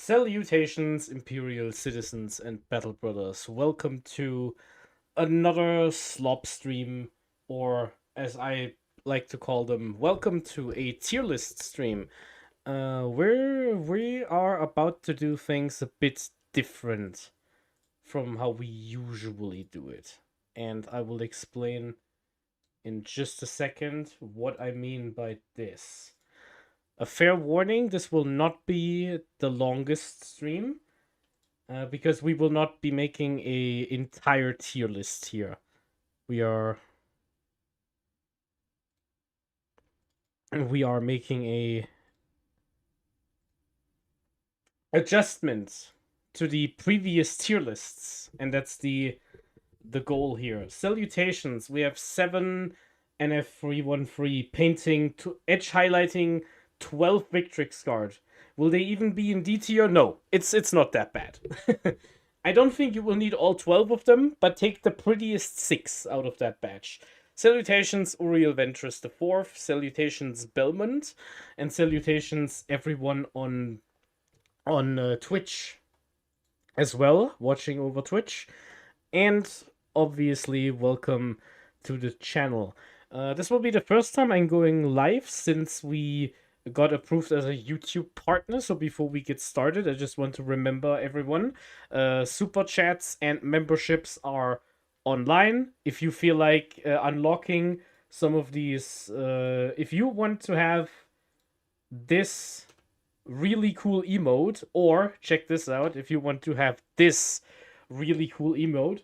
Salutations, Imperial citizens and battle brothers. Welcome to another slop stream, or as I like to call them, welcome to a tier list stream. Where we are about to do things a bit different from how we usually do it. And I will explain in just a second what I mean by this. A fair warning, this will not be the longest stream because we will not be making a entire tier list here. We are making a adjustment to the previous tier lists, and that's the goal here. Salutations. We have 7 NF313 painting to edge highlighting 12 Victrix guard. Will they even be in D tier? No, it's not that bad. I don't think you will need all 12 of them, but take the prettiest 6 out of that batch. Salutations, Uriel Ventress IV, salutations, Belmont, and salutations, everyone on Twitch as well, watching over Twitch. And obviously, welcome to the channel. This will be the first time I'm going live since we got approved as a YouTube partner. So before we get started, I just want to remember everyone, super chats and memberships are online. If you feel like unlocking some of these, if you want to have this really cool emote, or check this out, if you want to have this really cool emote,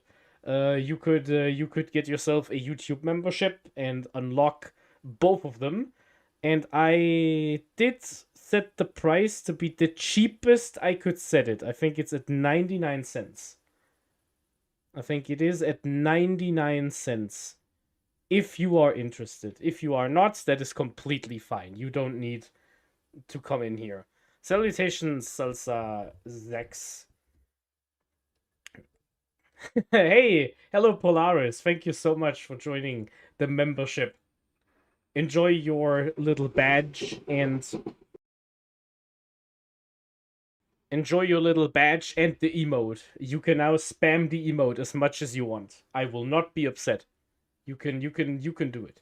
you could get yourself a YouTube membership and unlock both of them. And I did set the price to be the cheapest I could set it. I think it's at 99 cents. I think it is at 99 cents. If you are interested. If you are not, that is completely fine. You don't need to come in here. Salutations, Salsa Zex. Hey, hello Polaris. Thank you so much for joining the membership. Enjoy your little badge and the emote. You can now spam the emote as much as you want. I will not be upset. You can do it.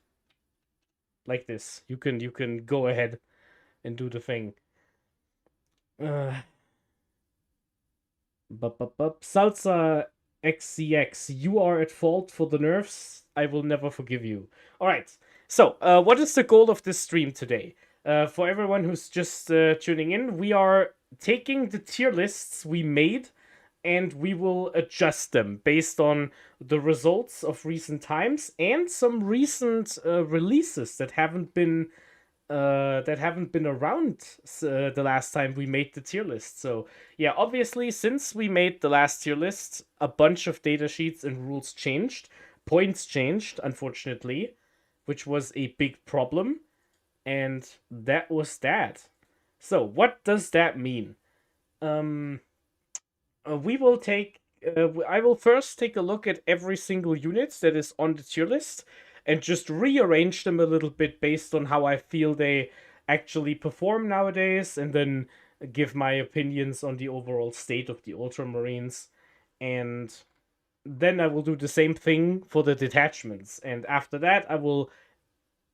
Like this. You can go ahead and do the thing. Salsa XCX, you are at fault for the nerfs. I will never forgive you. Alright, so what is the goal of this stream today? For everyone who's just tuning in, we are taking the tier lists we made and we will adjust them based on the results of recent times and some recent releases that haven't been around the last time we made the tier list. So yeah, obviously since we made the last tier list, a bunch of data sheets and rules changed, points changed, unfortunately, which was a big problem, and that was that. So what does that mean? We will take. I will first take a look at every single unit that is on the tier list and just rearrange them a little bit based on how I feel they actually perform nowadays, and then give my opinions on the overall state of the Ultramarines. And then I will do the same thing for the detachments. And after that, I will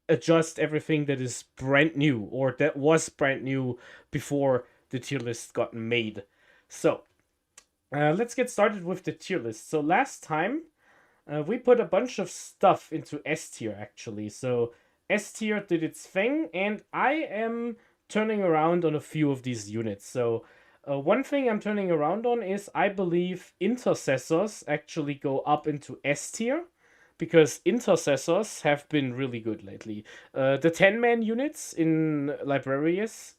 adjust everything that is brand new or that was brand new before the tier list got made. So, let's get started with the tier list. So last time, we put a bunch of stuff into S tier, actually. So S tier did its thing, and I am turning around on a few of these units. So one thing I'm turning around on is I believe intercessors actually go up into S tier, because intercessors have been really good lately. The 10-man units in Librarius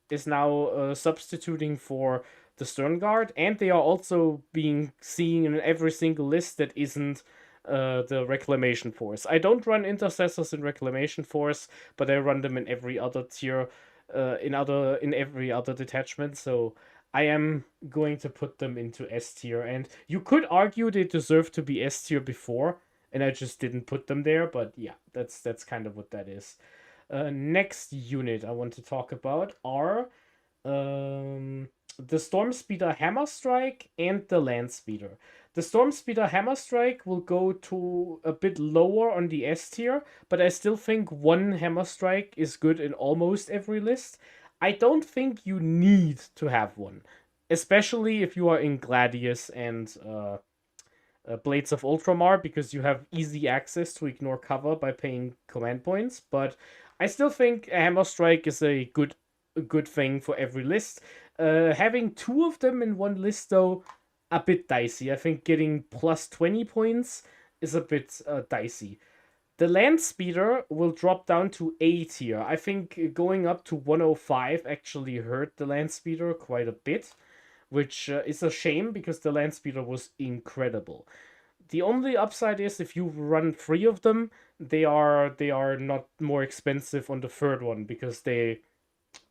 is now substituting for the Stern Guard, and they are also being seen in every single list that isn't the Reclamation Force. I don't run intercessors in Reclamation Force, but I run them in every other tier, in every other detachment. So I am going to put them into S tier, and you could argue they deserve to be S tier before, and I just didn't put them there. But yeah, that's kind of what that is. Next unit I want to talk about are the Storm Speeder Hammer Strike and the Land Speeder. The Storm Speeder Hammer Strike will go to a bit lower on the S tier, but I still think one Hammer Strike is good in almost every list. I don't think you need to have one, especially if you are in Gladius and Blades of Ultramar, because you have easy access to ignore cover by paying command points. But I still think a Hammer Strike is a good thing for every list. Having two of them in one list, though, a bit dicey. I think getting plus 20 points is a bit dicey. The Land Speeder will drop down to A tier. I think going up to 105 actually hurt the Land Speeder quite a bit, which is a shame because the Land Speeder was incredible. The only upside is if you run three of them, they are not more expensive on the third one because the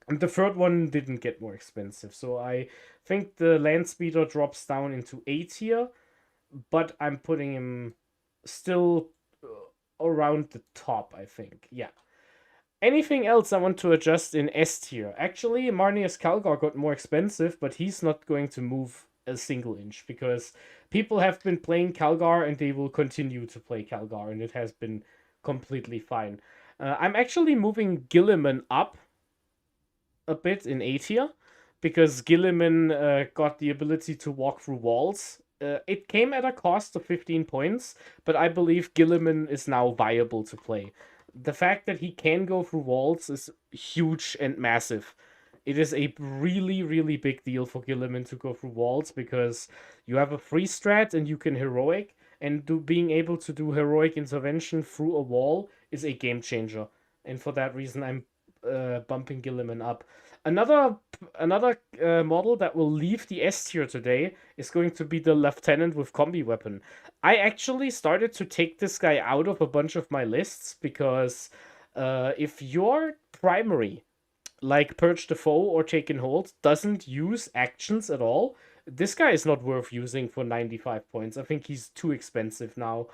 third one didn't get more expensive. So I think the Land Speeder drops down into A tier, but I'm putting him still around the top, I think. Yeah. Anything else I want to adjust in S tier? Actually, Marnius Calgar got more expensive, but he's not going to move a single inch because people have been playing Calgar and they will continue to play Calgar, and it has been completely fine. I'm actually moving Gilliman up a bit in A tier because Gilliman got the ability to walk through walls. It came at a cost of 15 points, but I believe Gilliman is now viable to play. The fact that he can go through walls is huge and massive. It is a really, really big deal for Gilliman to go through walls because you have a free strat and you can heroic, and being able to do heroic intervention through a wall is a game changer. And for that reason, I'm bumping Gilliman up. Another model that will leave the S tier today is going to be the Lieutenant with combi weapon. I actually started to take this guy out of a bunch of my lists because if your primary, like Purge the Foe or Taken Hold, doesn't use actions at all, this guy is not worth using for 95 points. I think he's too expensive now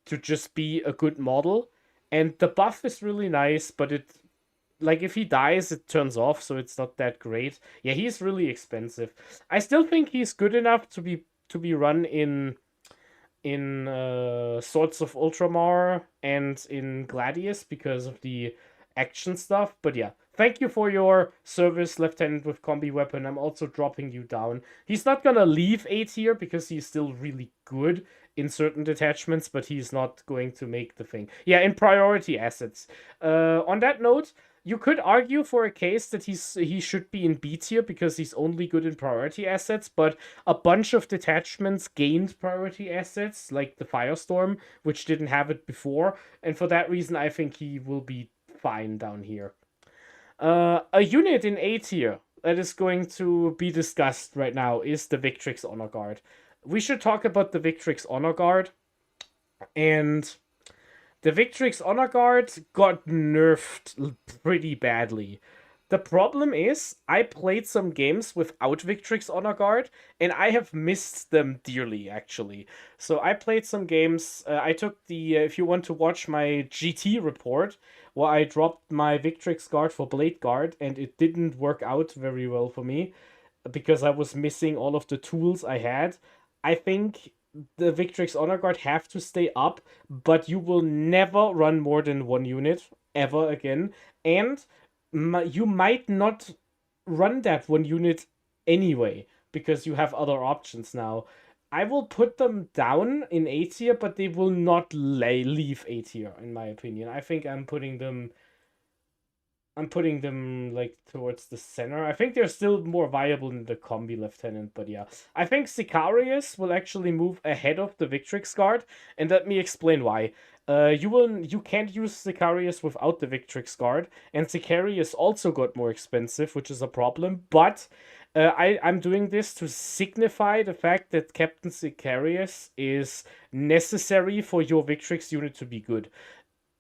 to just be a good model. And the buff is really nice, but like if he dies, it turns off, so it's not that great. Yeah, he's really expensive. I still think he's good enough to be run in Swords of Ultramar and in Gladius because of the action stuff. But yeah, thank you for your service, Lieutenant with combi weapon. I'm also dropping you down. He's not gonna leave A tier because he's still really good in certain detachments, but he's not going to make the thing. Yeah, in priority assets. On that note, you could argue for a case that he should be in B tier because he's only good in priority assets, but a bunch of detachments gained priority assets, like the Firestorm, which didn't have it before, and for that reason, I think he will be fine down here. A unit in A tier that is going to be discussed right now is the Victrix Honor Guard. We should talk about the Victrix Honor Guard, and the Victrix Honor Guard got nerfed pretty badly. The problem is, I played some games without Victrix Honor Guard, and I have missed them dearly, actually. So I played some games. I took the, if you want to watch my GT report, where I dropped my Victrix Guard for Blade Guard, and it didn't work out very well for me because I was missing all of the tools I had. I think the Victrix Honor Guard have to stay up, but you will never run more than one unit ever again, and you might not run that one unit anyway because you have other options now. I will put them down in A tier, but they will not leave A tier, in my opinion. I think I'm putting them like towards the center. I think they're still more viable than the combi lieutenant, but yeah. I think Sicarius will actually move ahead of the Victrix Guard, and let me explain why. You can't use Sicarius without the Victrix Guard, and Sicarius also got more expensive, which is a problem, but I'm doing this to signify the fact that Captain Sicarius is necessary for your Victrix unit to be good.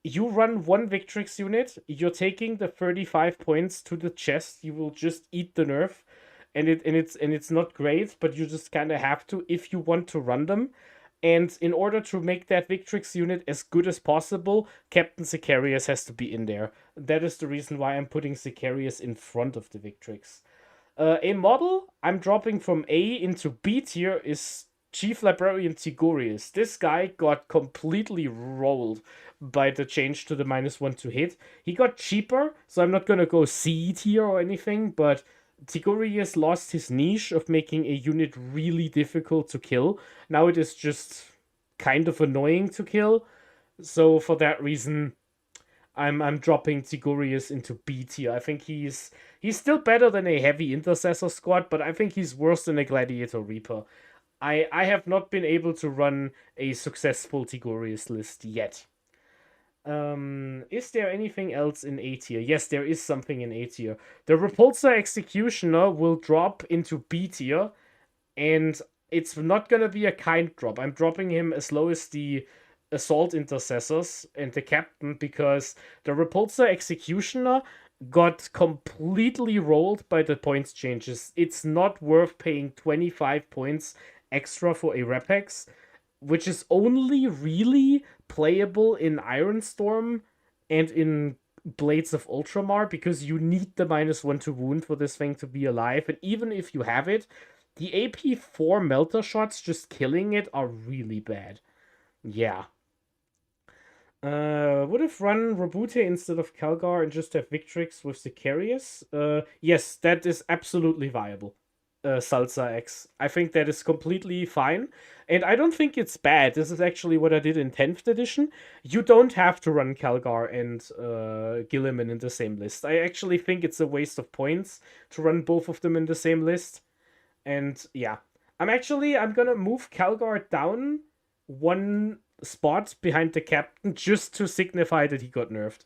You run one Victrix unit, you're taking the 35 points to the chest, you will just eat the nerf, and it's not great, but you just kind of have to if you want to run them. And in order to make that Victrix unit as good as possible, Captain Sicarius has to be in there. That is the reason why I'm putting Sicarius in front of the Victrix. A model I'm dropping from A into B tier is Chief Librarian Tigurius. This guy got completely rolled by the change to the -1 to hit. He got cheaper, so I'm not gonna go C tier or anything, but Tigurius lost his niche of making a unit really difficult to kill. Now it is just kind of annoying to kill. So for that reason, I'm dropping Tigurius into B tier. I think he's still better than a heavy intercessor squad, but I think he's worse than a gladiator reaper. I have not been able to run a successful Tigurius list yet. Is there anything else in A tier? Yes, there is something in A tier. The Repulsor Executioner will drop into B tier, and it's not gonna be a kind drop. I'm dropping him as low as the Assault Intercessors and the Captain, because the Repulsor Executioner got completely rolled by the points changes. It's not worth paying 25 points extra for a Repex, which is only really playable in Ironstorm and in Blades of Ultramar, because you need the -1 to wound for this thing to be alive. And even if you have it, the AP4 Melter shots just killing it are really bad. Yeah. Would have run Robute instead of Calgar and just have Victrix with Sicarius? Yes, that is absolutely viable. Salsa X. I think that is completely fine. And I don't think it's bad. This is actually what I did in 10th edition. You don't have to run Calgar and Gilliman in the same list. I actually think it's a waste of points to run both of them in the same list. And yeah. I'm gonna move Calgar down one spot behind the captain just to signify that he got nerfed.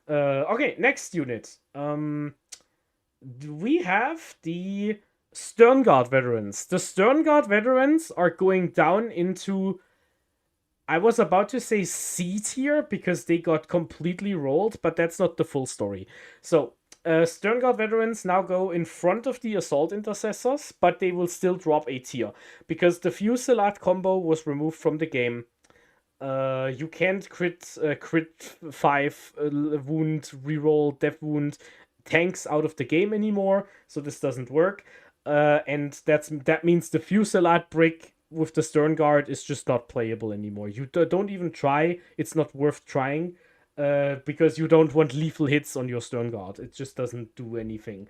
Okay, next unit. We have the Sternguard veterans. The Sternguard veterans are going down into, I was about to say C tier because they got completely rolled, but that's not the full story. So, Sternguard veterans now go in front of the Assault Intercessors, but they will still drop a tier because the Fusilade combo was removed from the game. You can't crit 5 wound, reroll, death wound tanks out of the game anymore, so this doesn't work. And that means the Fusilade brick with the Sternguard is just not playable anymore. You don't even try. It's not worth trying, because you don't want lethal hits on your Sternguard. It just doesn't do anything.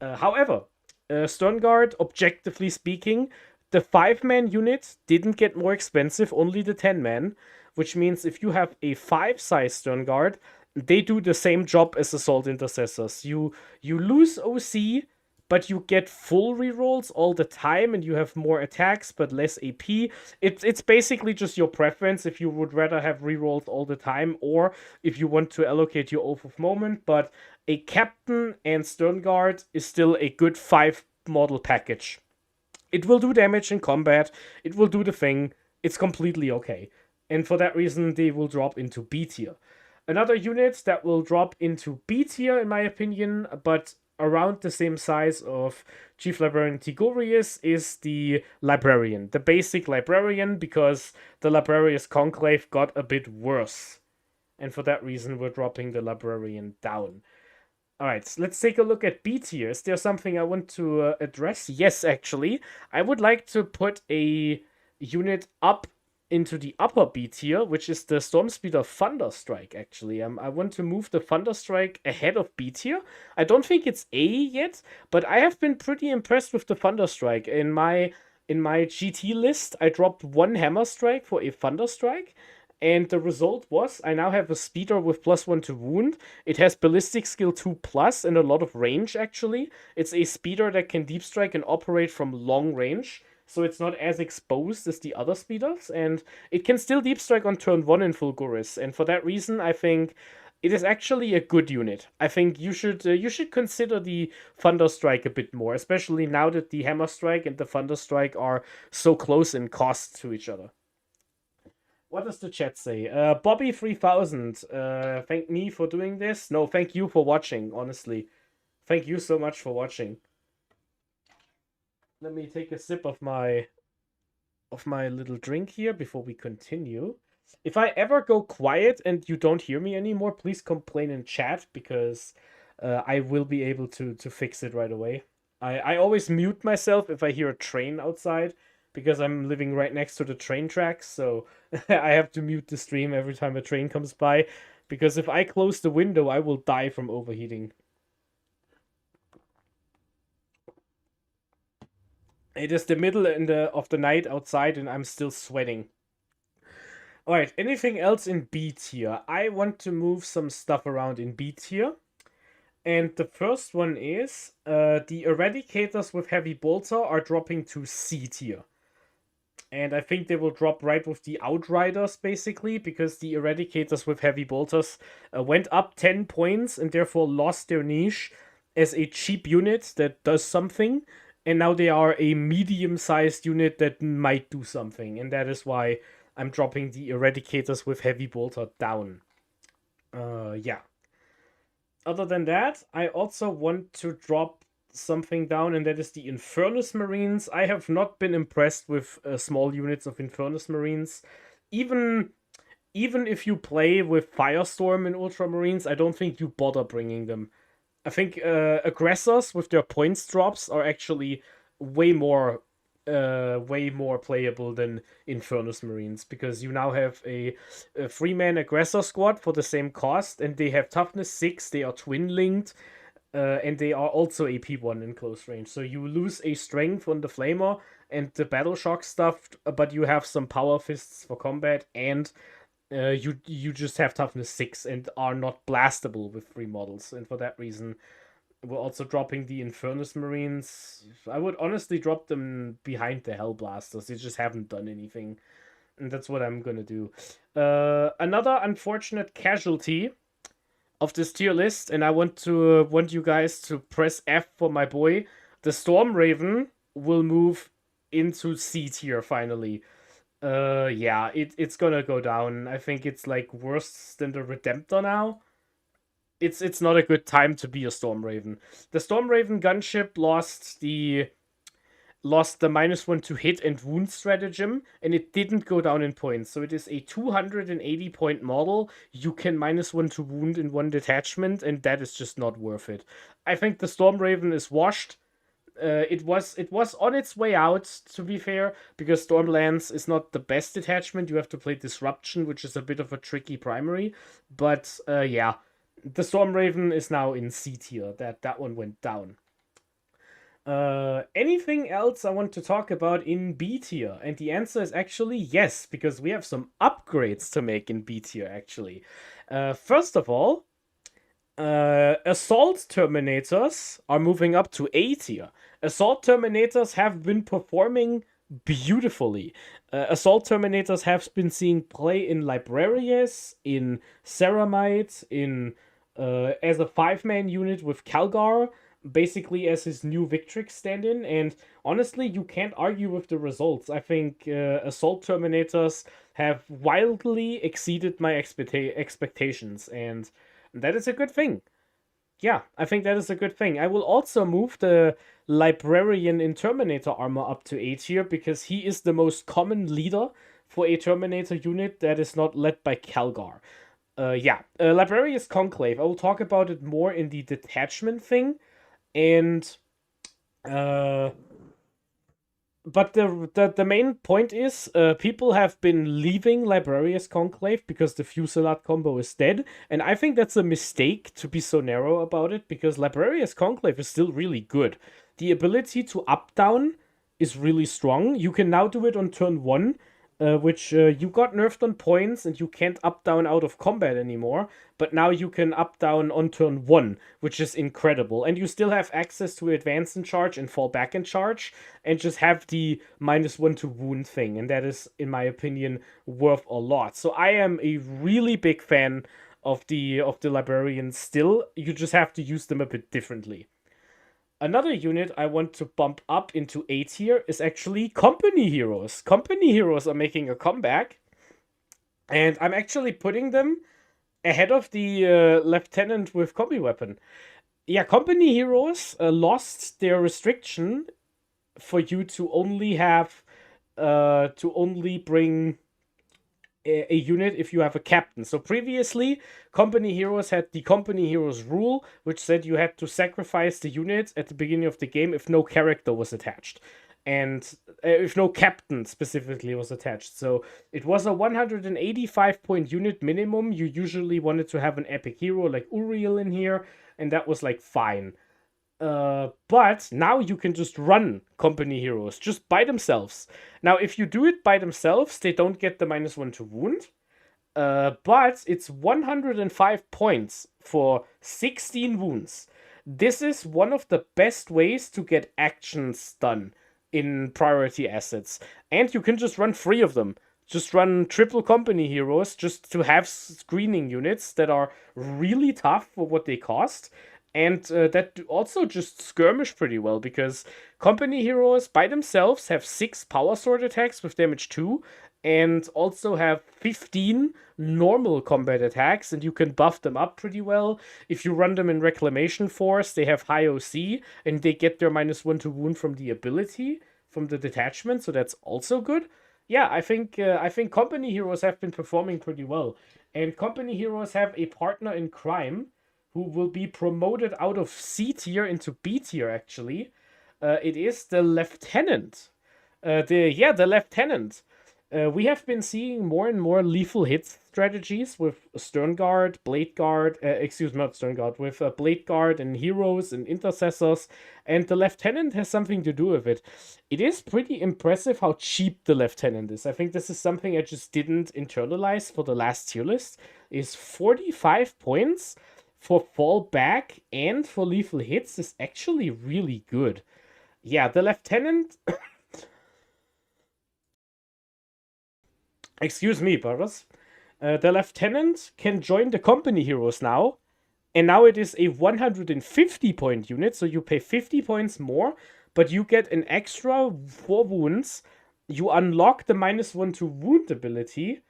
However, Sternguard, objectively speaking, the 5-man unit didn't get more expensive, only the 10-man, which means if you have a 5-size Sternguard, they do the same job as Assault Intercessors. You lose OC, but you get full rerolls all the time, and you have more attacks but less AP. It's basically just your preference if you would rather have rerolls all the time or if you want to allocate your Oath of Moment, but a Captain and Sternguard is still a good 5-model package. It will do damage in combat, it will do the thing, it's completely okay. And for that reason, they will drop into B tier. Another unit that will drop into B tier, in my opinion, but around the same size of Chief Librarian Tigurius, is the Librarian. The basic Librarian, because the Librarius Conclave got a bit worse. And for that reason, we're dropping the Librarian down. Alright, let's take a look at B tier. Is there something I want to address? Yes, actually. I would like to put a unit up into the upper B tier, which is the Stormspeeder Thunderstrike, actually. I want to move the Thunderstrike ahead of B tier. I don't think it's A yet, but I have been pretty impressed with the Thunderstrike. In my GT list, I dropped 1 Hammer Strike for a Thunderstrike, and the result was I now have a speeder with +1 to wound. It has ballistic skill 2+ and a lot of range, actually. It's a speeder that can deep strike and operate from long range, so it's not as exposed as the other speeders, and it can still deep strike on turn 1 in Fulguris, and for that reason I think it is actually a good unit. I think you should consider the Thunderstrike a bit more, especially now that the Hammer Strike and the Thunderstrike are so close in cost to each other. What does the chat say? Bobby3000, thank me for doing this. No, thank you for watching, honestly. Thank you so much for watching. Let me take a sip of my little drink here before we continue. If I ever go quiet and you don't hear me anymore, please complain in chat, because I will be able to fix it right away. I always mute myself if I hear a train outside because I'm living right next to the train tracks, so I have to mute the stream every time a train comes by because if I close the window, I will die from overheating. It is the middle of the night outside and I'm still sweating. Alright, anything else in B tier? I want to move some stuff around in B tier. And the first one is the Eradicators with Heavy Bolter are dropping to C tier. And I think they will drop right with the Outriders, basically, because the Eradicators with Heavy Bolters went up 10 points and therefore lost their niche as a cheap unit that does something. And now they are a medium-sized unit that might do something. And that is why I'm dropping the Eradicators with Heavy Bolter down. Yeah. Other than that, I also want to drop something down, and that is the Infernus Marines. I have not been impressed with small units of Infernus Marines. Even if you play with Firestorm in Ultramarines, I don't think you bother bringing them. I think aggressors with their points drops are actually way more playable than Infernus Marines, because you now have a 3-man aggressor squad for the same cost, and they have toughness 6, they are twin linked, and they are also AP1 in close range. So you lose a strength on the Flamer and the Battle Shock stuff, but you have some power fists for combat, and you just have toughness 6 and are not blastable with 3 models, and for that reason we're also dropping the Infernus Marines. I would honestly drop them behind the Hellblasters. They just haven't done anything. And that's what I'm gonna do. Another unfortunate casualty of this tier list, and I want you guys to press F for my boy. The Storm Raven will move into C tier finally. Yeah, it's gonna go down. I think it's like worse than the Redemptor now. It's not a good time to be a Storm Raven. The Storm Raven gunship lost the -1 to hit and wound stratagem, and it didn't go down in points. So it is a 280 point model. You can -1 to wound in 1 detachment, and that is just not worth it. I think the Storm Raven is washed. It was on its way out, to be fair, because Stormlands is not the best detachment. You have to play Disruption, which is a bit of a tricky primary. But yeah, the Storm Raven is now in C tier. That one went down. Anything else I want to talk about in B tier? And the answer is actually yes, because we have some upgrades to make in B tier, actually. First of all, Assault Terminators are moving up to A tier. Assault Terminators have been performing beautifully. Assault Terminators have been seeing play in Librarius, in Ceramite, in as a 5-man unit with Calgar, basically as his new Victrix stand-in, and honestly, you can't argue with the results. I think Assault Terminators have wildly exceeded my expectations, and that is a good thing. Yeah, I think that is a good thing. I will also move the Librarian in Terminator armor up to A tier, because he is the most common leader for a Terminator unit that is not led by Calgar. Yeah, Librarius Conclave. I will talk about it more in the detachment thing, and but the main point is people have been leaving Librarius Conclave because the Fusillade combo is dead, and I think that's a mistake to be so narrow about it, because Librarius Conclave is still really good. The ability to up-down is really strong. You can now do it on turn 1, which you got nerfed on points and you can't up-down out of combat anymore, but now you can up-down on turn 1, which is incredible. And you still have access to advance in charge and fall back in charge, and just have the -1 to wound thing, and that is, in my opinion, worth a lot. So I am a really big fan of the Librarians still. You just have to use them a bit differently. Another unit I want to bump up into A tier is actually Company Heroes. Company Heroes are making a comeback, and I'm actually putting them ahead of the Lieutenant with Combi Weapon. Yeah, Company Heroes lost their restriction for you to only have to only bring a unit if you have a captain. So previously, company heroes had the company heroes rule, which said you had to sacrifice the unit at the beginning of the game if no character was attached. And if no captain specifically was attached. So it was a 185 point unit minimum. You usually wanted to have an epic hero like Uriel in here, and that was like fine. But now you can just run company heroes just by themselves. Now, if you do it by themselves, they don't get the -1 to wound. But it's 105 points for 16 wounds. This is one of the best ways to get actions done in priority assets. And you can just run 3 of them. Just run triple company heroes just to have screening units that are really tough for what they cost. And that also just skirmish pretty well, because company heroes by themselves have 6 power sword attacks with damage 2, and also have 15 normal combat attacks, and you can buff them up pretty well. If you run them in Reclamation Force, they have high OC, and they get their -1 to wound from the ability, from the detachment, so that's also good. Yeah, I think company heroes have been performing pretty well. And company heroes have a partner in crime who will be promoted out of C tier into B tier, actually. It is the Lieutenant. The Lieutenant. We have been seeing more and more lethal hit strategies with Stern Guard, Blade Guard, not Stern Guard, with Blade Guard and Heroes and Intercessors, and the Lieutenant has something to do with it. It is pretty impressive how cheap the Lieutenant is. I think this is something I just didn't internalize for the last tier list, is 45 points for fall back and for lethal hits is actually really good. Yeah, the Lieutenant... Excuse me, brothers. The Lieutenant can join the company heroes now, and now it is a 150 point unit, so you pay 50 points more, but you get an extra 4 wounds, you unlock the -1 to wound ability,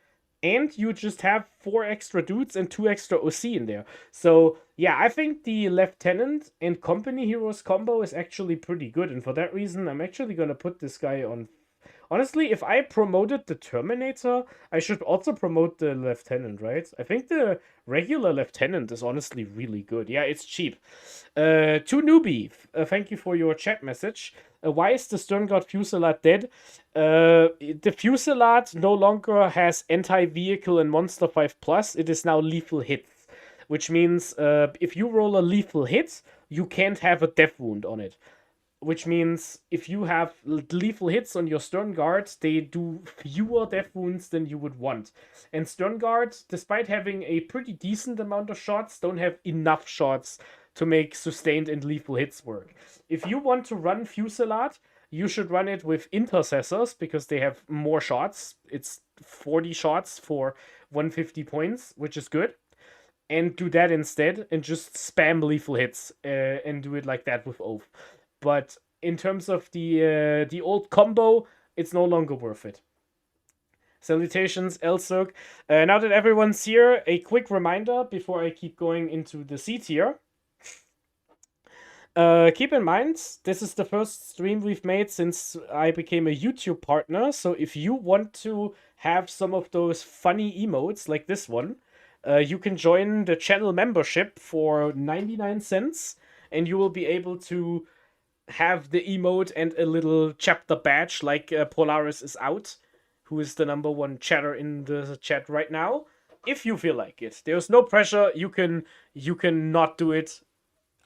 and you just have 4 extra dudes and 2 extra OC in there. So, yeah, I think the Lieutenant and company heroes combo is actually pretty good, and for that reason, I'm actually gonna put this guy on. Honestly, if I promoted the Terminator, I should also promote the Lieutenant, right? I think the regular Lieutenant is honestly really good. Yeah, it's cheap. To Newbie, thank you for your chat message. Why is the Stern Guard Fusillade dead? The Fusillade no longer has anti-vehicle and Monster 5+. It is now lethal hits, which means if you roll a lethal hit, you can't have a death wound on it. Which means if you have lethal hits on your Stern Guard, they do fewer death wounds than you would want. And Stern Guard, despite having a pretty decent amount of shots, don't have enough shots to make sustained and lethal hits work. If you want to run Fusillade, you should run it with Intercessors, because they have more shots. It's 40 shots for 150 points, which is good. And do that instead, and just spam lethal hits, and do it like that with Oath. But in terms of the old combo, it's no longer worth it. Salutations, Elsuk. Now that everyone's here, a quick reminder before I keep going into the C tier. Keep in mind, this is the first stream we've made since I became a YouTube partner, so if you want to have some of those funny emotes like this one, you can join the channel membership for 99 cents, and you will be able to have the emote and a little chapter badge, like Polaris is out, who is the #1 chatter in the chat right now, if you feel like it. There's no pressure. You can not do it.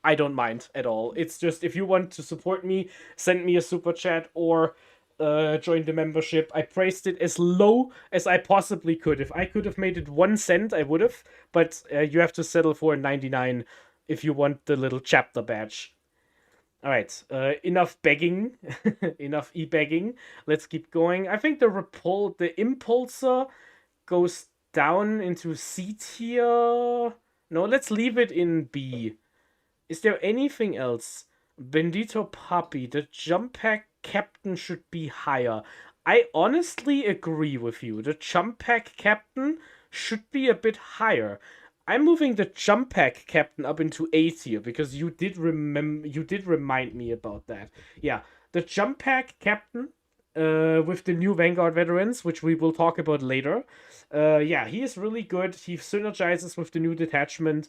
I don't mind at all. It's just, if you want to support me, send me a super chat or join the membership. I priced it as low as I possibly could. If I could have made it 1 cent, I would have, but you have to settle for 99 if you want the little chapter badge. All right, enough begging, enough e-begging. Let's keep going. I think the Impulsor goes down into C tier. No, let's leave it in B. Is there anything else? Bendito Puppy, the Jump Pack Captain should be higher. I honestly agree with you. The Jump Pack Captain should be a bit higher. I'm moving the Jump Pack Captain up into A tier because you did remind me about that. Yeah, the Jump Pack Captain with the new Vanguard veterans, which we will talk about later. Yeah, he is really good. He synergizes with the new detachment.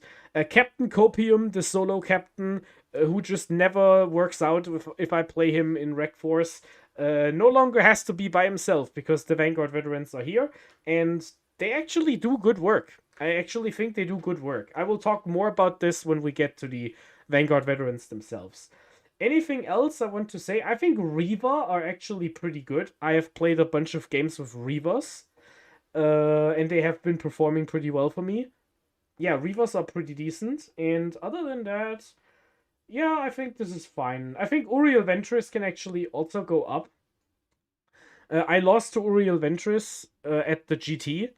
Captain Copium, the solo captain, who just never works out if I play him in Rec Force, no longer has to be by himself because the Vanguard veterans are here and they actually do good work. I actually think they do good work. I will talk more about this when we get to the Vanguard veterans themselves. Anything else I want to say? I think Reva are actually pretty good. I have played a bunch of games with Revas, and they have been performing pretty well for me. Yeah, Revas are pretty decent, and other than that, yeah, I think this is fine. I think Uriel Ventress can actually also go up. I lost to Uriel Ventress at the GT,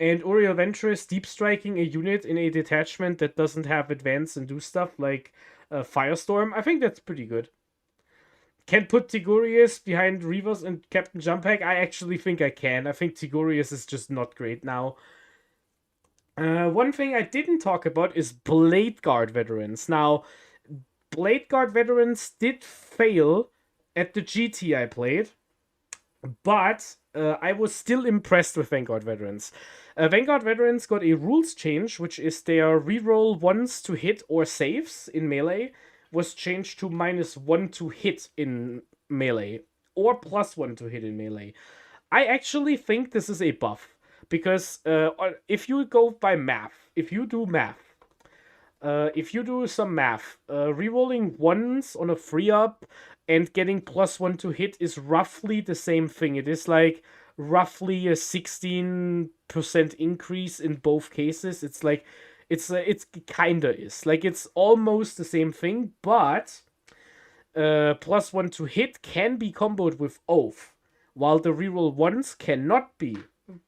and Uriel Ventress deep striking a unit in a detachment that doesn't have advance and do stuff like Firestorm. I think that's pretty good. Can put Tigurius behind Reavers and Captain Jumphack? I actually think I can. I think Tigurius is just not great now. One thing I didn't talk about is Blade Guard veterans. Now, Blade Guard veterans did fail at the GT I played, but I was still impressed with Vanguard veterans. Vanguard veterans got a rules change, which is their reroll ones to hit or saves in melee was changed to -1 to hit in melee or +1 to hit in melee. I actually think this is a buff because if you go by math, if you do some math, rerolling ones on a free up and getting +1 to hit is roughly the same thing. It is like roughly a 16% increase in both cases. It's like it's kinda is like it's almost the same thing, but +1 to hit can be comboed with Oath, while the reroll ones cannot be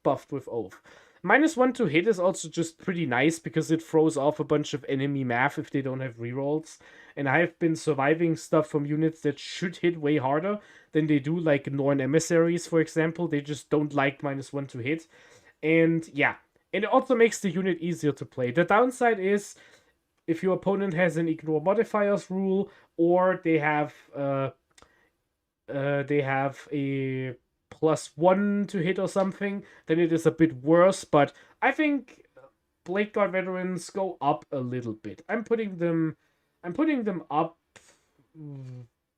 buffed with Oath. -1 to hit is also just pretty nice because it throws off a bunch of enemy math if they don't have rerolls. And I have been surviving stuff from units that should hit way harder than they do, like Norn Emissaries, for example. They just don't like -1 to hit. And yeah, and it also makes the unit easier to play. The downside is if your opponent has an ignore modifiers rule or they have a +1 to hit or something, then it is a bit worse. But I think Blade Guard veterans go up a little bit. I'm putting them up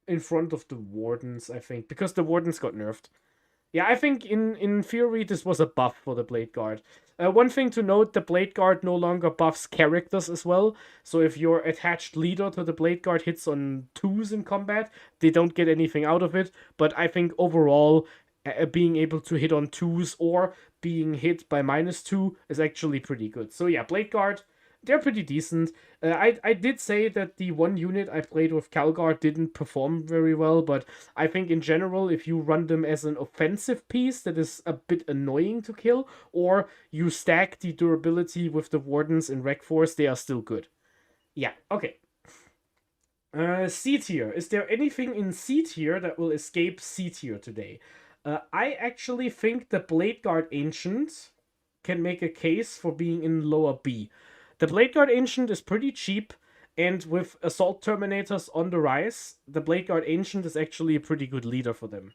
in front of the Wardens, I think, because the Wardens got nerfed. Yeah, I think in theory this was a buff for the Blade Guard. One thing to note, the Blade Guard no longer buffs characters as well. So if your attached leader to the Blade Guard hits on 2s in combat, they don't get anything out of it. But I think overall, being able to hit on 2s or being hit by -2 is actually pretty good. So yeah, Blade Guard, they're pretty decent. I did say that the one unit I played with Calgar didn't perform very well, but I think in general, if you run them as an offensive piece that is a bit annoying to kill, or you stack the durability with the Wardens in Rec Force, they are still good. Yeah, okay. C tier. Is there anything in C tier that will escape C tier today? I actually think the Blade Guard Ancient can make a case for being in lower B. The Blade Guard Ancient is pretty cheap, and with Assault Terminators on the rise, the Blade Guard Ancient is actually a pretty good leader for them.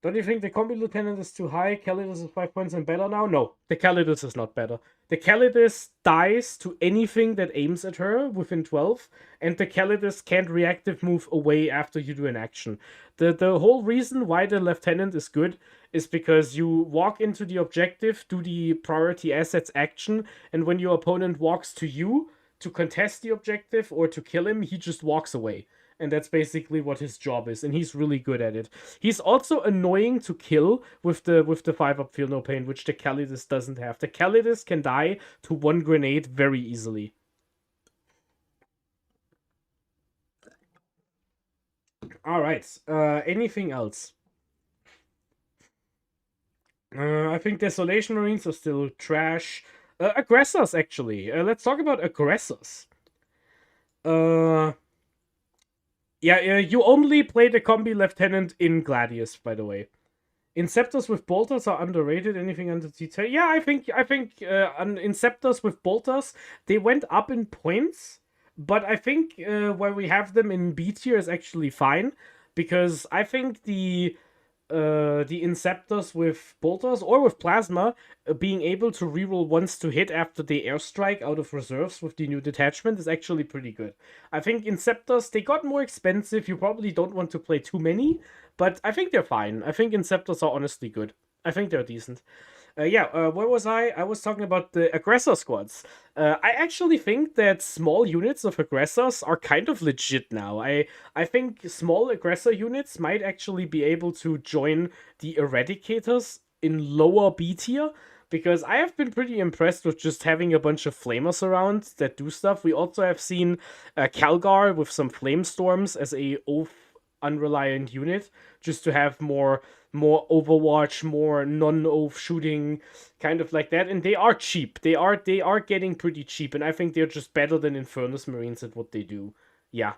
Don't you think the Combi Lieutenant is too high? Calidus is 5 points and better now? No, the Calidus is not better. The Calidus dies to anything that aims at her within 12, and the Calidus can't reactive move away after you do an action. The whole reason why the Lieutenant is good is because you walk into the objective, do the priority assets action, and when your opponent walks to you to contest the objective or to kill him, he just walks away. And that's basically what his job is, and he's really good at it. He's also annoying to kill with the 5-up Feel No Pain, which the Calidus doesn't have. The Calidus can die to 1 grenade very easily. Alright, anything else? I think Desolation Marines are still trash. Aggressors, actually. Let's talk about aggressors. Yeah, you only play the Combi Lieutenant in Gladius, by the way. Inceptors with Bolters are underrated. Anything under T10? Yeah, I think Inceptors with Bolters, they went up in points, but I think where we have them in B tier is actually fine. because I think the Inceptors with bolters or with plasma being able to reroll once to hit after they airstrike out of reserves with the new detachment is actually pretty good. I think Inceptors, they got more expensive. You probably don't want to play too many, but I think they're fine. I think Inceptors are honestly good. I think they're decent. Where was I? I was talking about the aggressor squads. I actually think that small units of aggressors are kind of legit now. I think small aggressor units might actually be able to join the eradicators in lower B tier, because I have been pretty impressed with just having a bunch of flamers around that do stuff. We also have seen Calgar with some flame storms as a oath unreliant unit, just to have more Overwatch, more non-oath shooting, kind of like that. And they are cheap. They are getting pretty cheap, and I think they're just better than Infernus Marines at what they do. Yeah.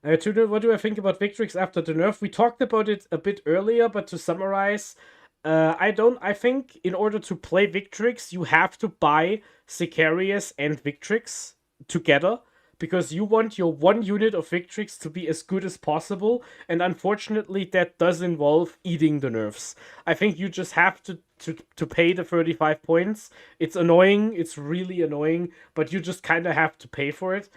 What do I think about Victrix after the nerf? We talked about it a bit earlier, but to summarize, I think in order to play Victrix, you have to buy Sicarius and Victrix together, because you want your one unit of Victrix to be as good as possible, and unfortunately that does involve eating the nerfs. I think you just have to pay the 35 points. It's annoying, it's really annoying, but you just kind of have to pay for it.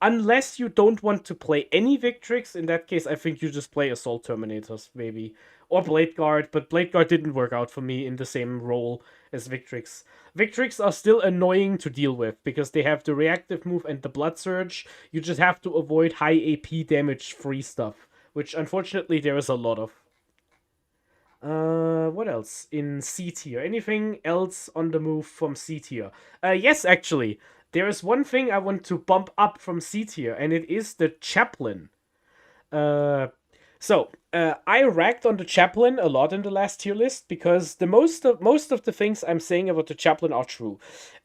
Unless you don't want to play any Victrix, in that case, I think you just play Assault Terminators, maybe. Or Blade Guard, but Blade Guard didn't work out for me in the same role as Victrix. Victrix are still annoying to deal with, because they have the reactive move and the Blood Surge. You just have to avoid high AP damage free stuff, which unfortunately there is a lot of. What else in C tier? Anything else on the move from C tier? Yes, actually. There is one thing I want to bump up from C tier, and it is the Chaplain. I ragged on the Chaplain a lot in the last tier list, because the most of the things I'm saying about the Chaplain are true.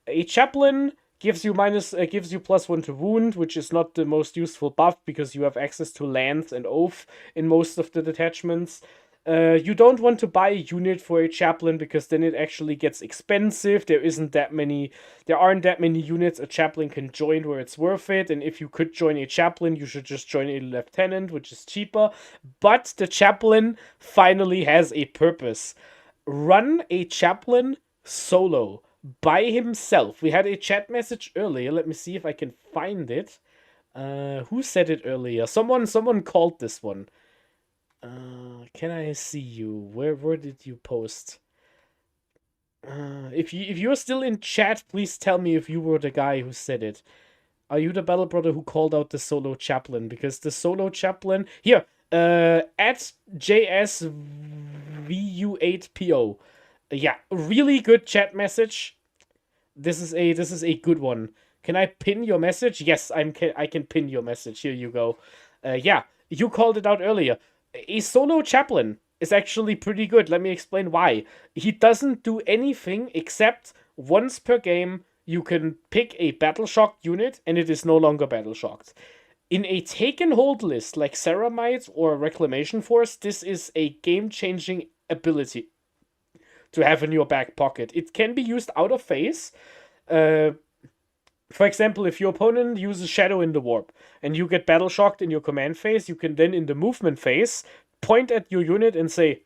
A Chaplain gives you +1 to wound, which is not the most useful buff, because you have access to Lance and Oath in most of the detachments. You don't want to buy a unit for a Chaplain, because then it actually gets expensive. There aren't that many units a Chaplain can join where it's worth it, and if you could join a Chaplain, you should just join a Lieutenant, which is cheaper. But the Chaplain finally has a purpose. Run a Chaplain solo, by himself. We had a chat message earlier. Let me see if I can find it. Who said it earlier? Someone called this one. Can I see you? Where did you post? If you're still in chat, please tell me if you were the guy who said it. Are you the Battle Brother who called out the solo Chaplain? Because the solo Chaplain here, at JSVU8PO. Yeah, really good chat message. This is a good one. Can I pin your message? Yes, I can pin your message. Here you go. Yeah, you called it out earlier. A solo Chaplain is actually pretty good. Let me explain why. He doesn't do anything except once per game you can pick a Battle Shocked unit, and it is no longer Battle Shocked. In a take and hold list like Ceramite or Reclamation Force, this is a game-changing ability to have in your back pocket. It can be used out of phase. For example, if your opponent uses Shadow in the Warp and you get Battle Shocked in your command phase, you can then in the movement phase point at your unit and say,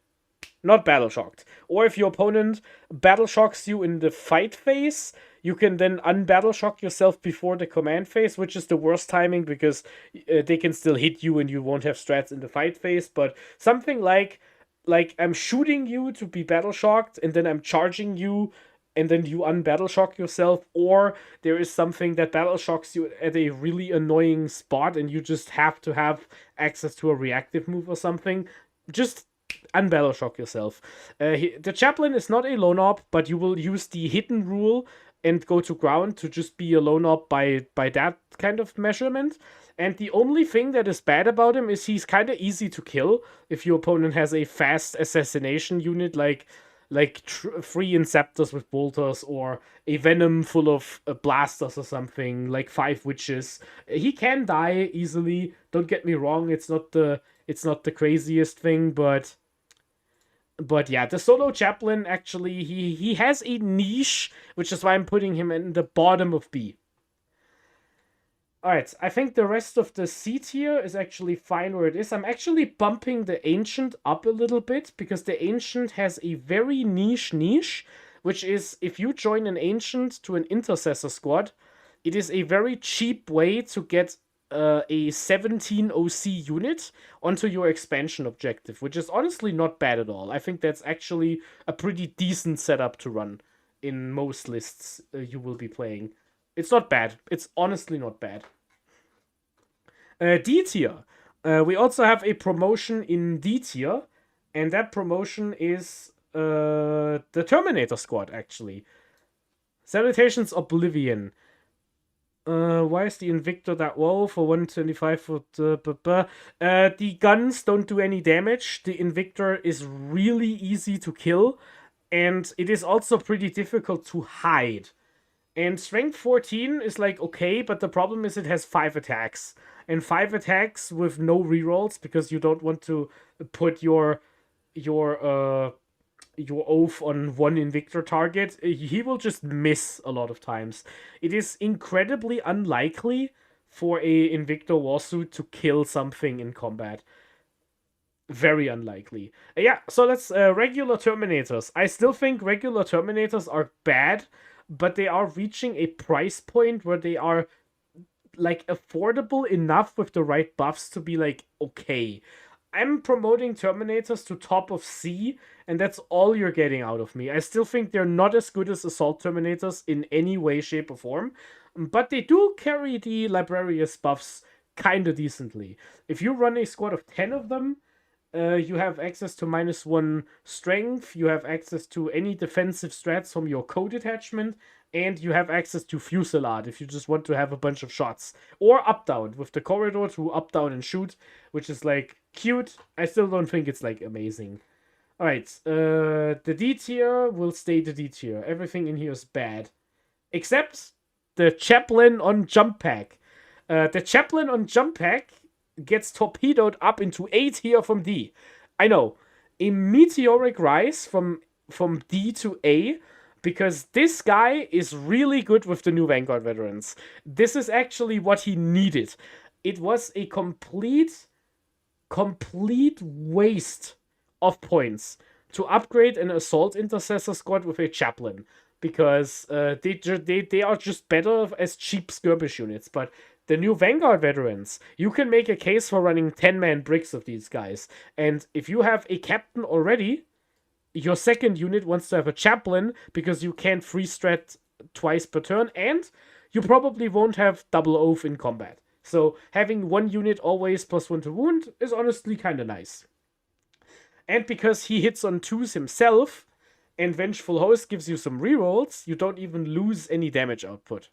not Battle Shocked. Or if your opponent Battle Shocks you in the fight phase, you can then unbattle shock yourself before the command phase, which is the worst timing because they can still hit you and you won't have strats in the fight phase. But something like I'm shooting you to be Battle Shocked and then I'm charging you and then you unbattle shock yourself, or there is something that battle shocks you at a really annoying spot and you just have to have access to a reactive move or something, just unbattle shock yourself. The Chaplain is not a lone op, but you will use the hidden rule and go to ground to just be a lone op by that kind of measurement. And the only thing that is bad about him is he's kind of easy to kill if your opponent has a fast assassination unit like 3 Inceptors with bolters or a Venom full of blasters or something, like 5 Witches. He can die easily, don't get me wrong, it's not the craziest thing, but yeah, the solo Chaplain, actually, he has a niche, which is why I'm putting him in the bottom of B. Alright, I think the rest of the C tier is actually fine where it is. I'm actually bumping the Ancient up a little bit because the Ancient has a very niche, which is if you join an Ancient to an Intercessor squad, it is a very cheap way to get a 17 OC unit onto your expansion objective, which is honestly not bad at all. I think that's actually a pretty decent setup to run in most lists you will be playing. It's not bad. It's honestly not bad. D tier. We also have a promotion in D tier, and that promotion is the Terminator squad, actually. Salutations Oblivion. Why is the Invictor that low for 125 for the guns don't do any damage. The Invictor is really easy to kill, and it is also pretty difficult to hide. And strength 14 is like okay, but the problem is it has 5 attacks. And 5 attacks with no rerolls because you don't want to put your oath on one Invictor target. He will just miss a lot of times. It is incredibly unlikely for a Invictor Warsuit to kill something in combat. Very unlikely. Yeah, so that's regular Terminators. I still think regular Terminators are bad, but they are reaching a price point where they are like affordable enough with the right buffs to be like okay. I'm promoting Terminators to top of C, and that's all you're getting out of me. I still think they're not as good as Assault Terminators in any way, shape, or form, but they do carry the Librarius buffs kinda decently. If you run a squad of 10 of them, you have access to -1 strength, you have access to any defensive strats from your code attachment, and you have access to Fusillade if you just want to have a bunch of shots. Or up-down, with the corridor to up-down and shoot, which is like cute. I still don't think it's like amazing. Alright, the D tier will stay the D tier. Everything in here is bad. Except the Chaplain on Jump Pack. The Chaplain on Jump Pack gets torpedoed up into A tier from D. I know. A meteoric rise from D to A, because this guy is really good with the new Vanguard veterans. This is actually what he needed. It was a complete waste of points to upgrade an Assault Intercessor squad with a Chaplain, because they are just better as cheap skirmish units, but the new Vanguard veterans, you can make a case for running 10-man bricks of these guys. And if you have a captain already, your second unit wants to have a Chaplain because you can't free strat twice per turn, and you probably won't have double oath in combat. So having one unit always +1 to wound is honestly kind of nice. And because he hits on 2s himself, and Vengeful Host gives you some rerolls, you don't even lose any damage output.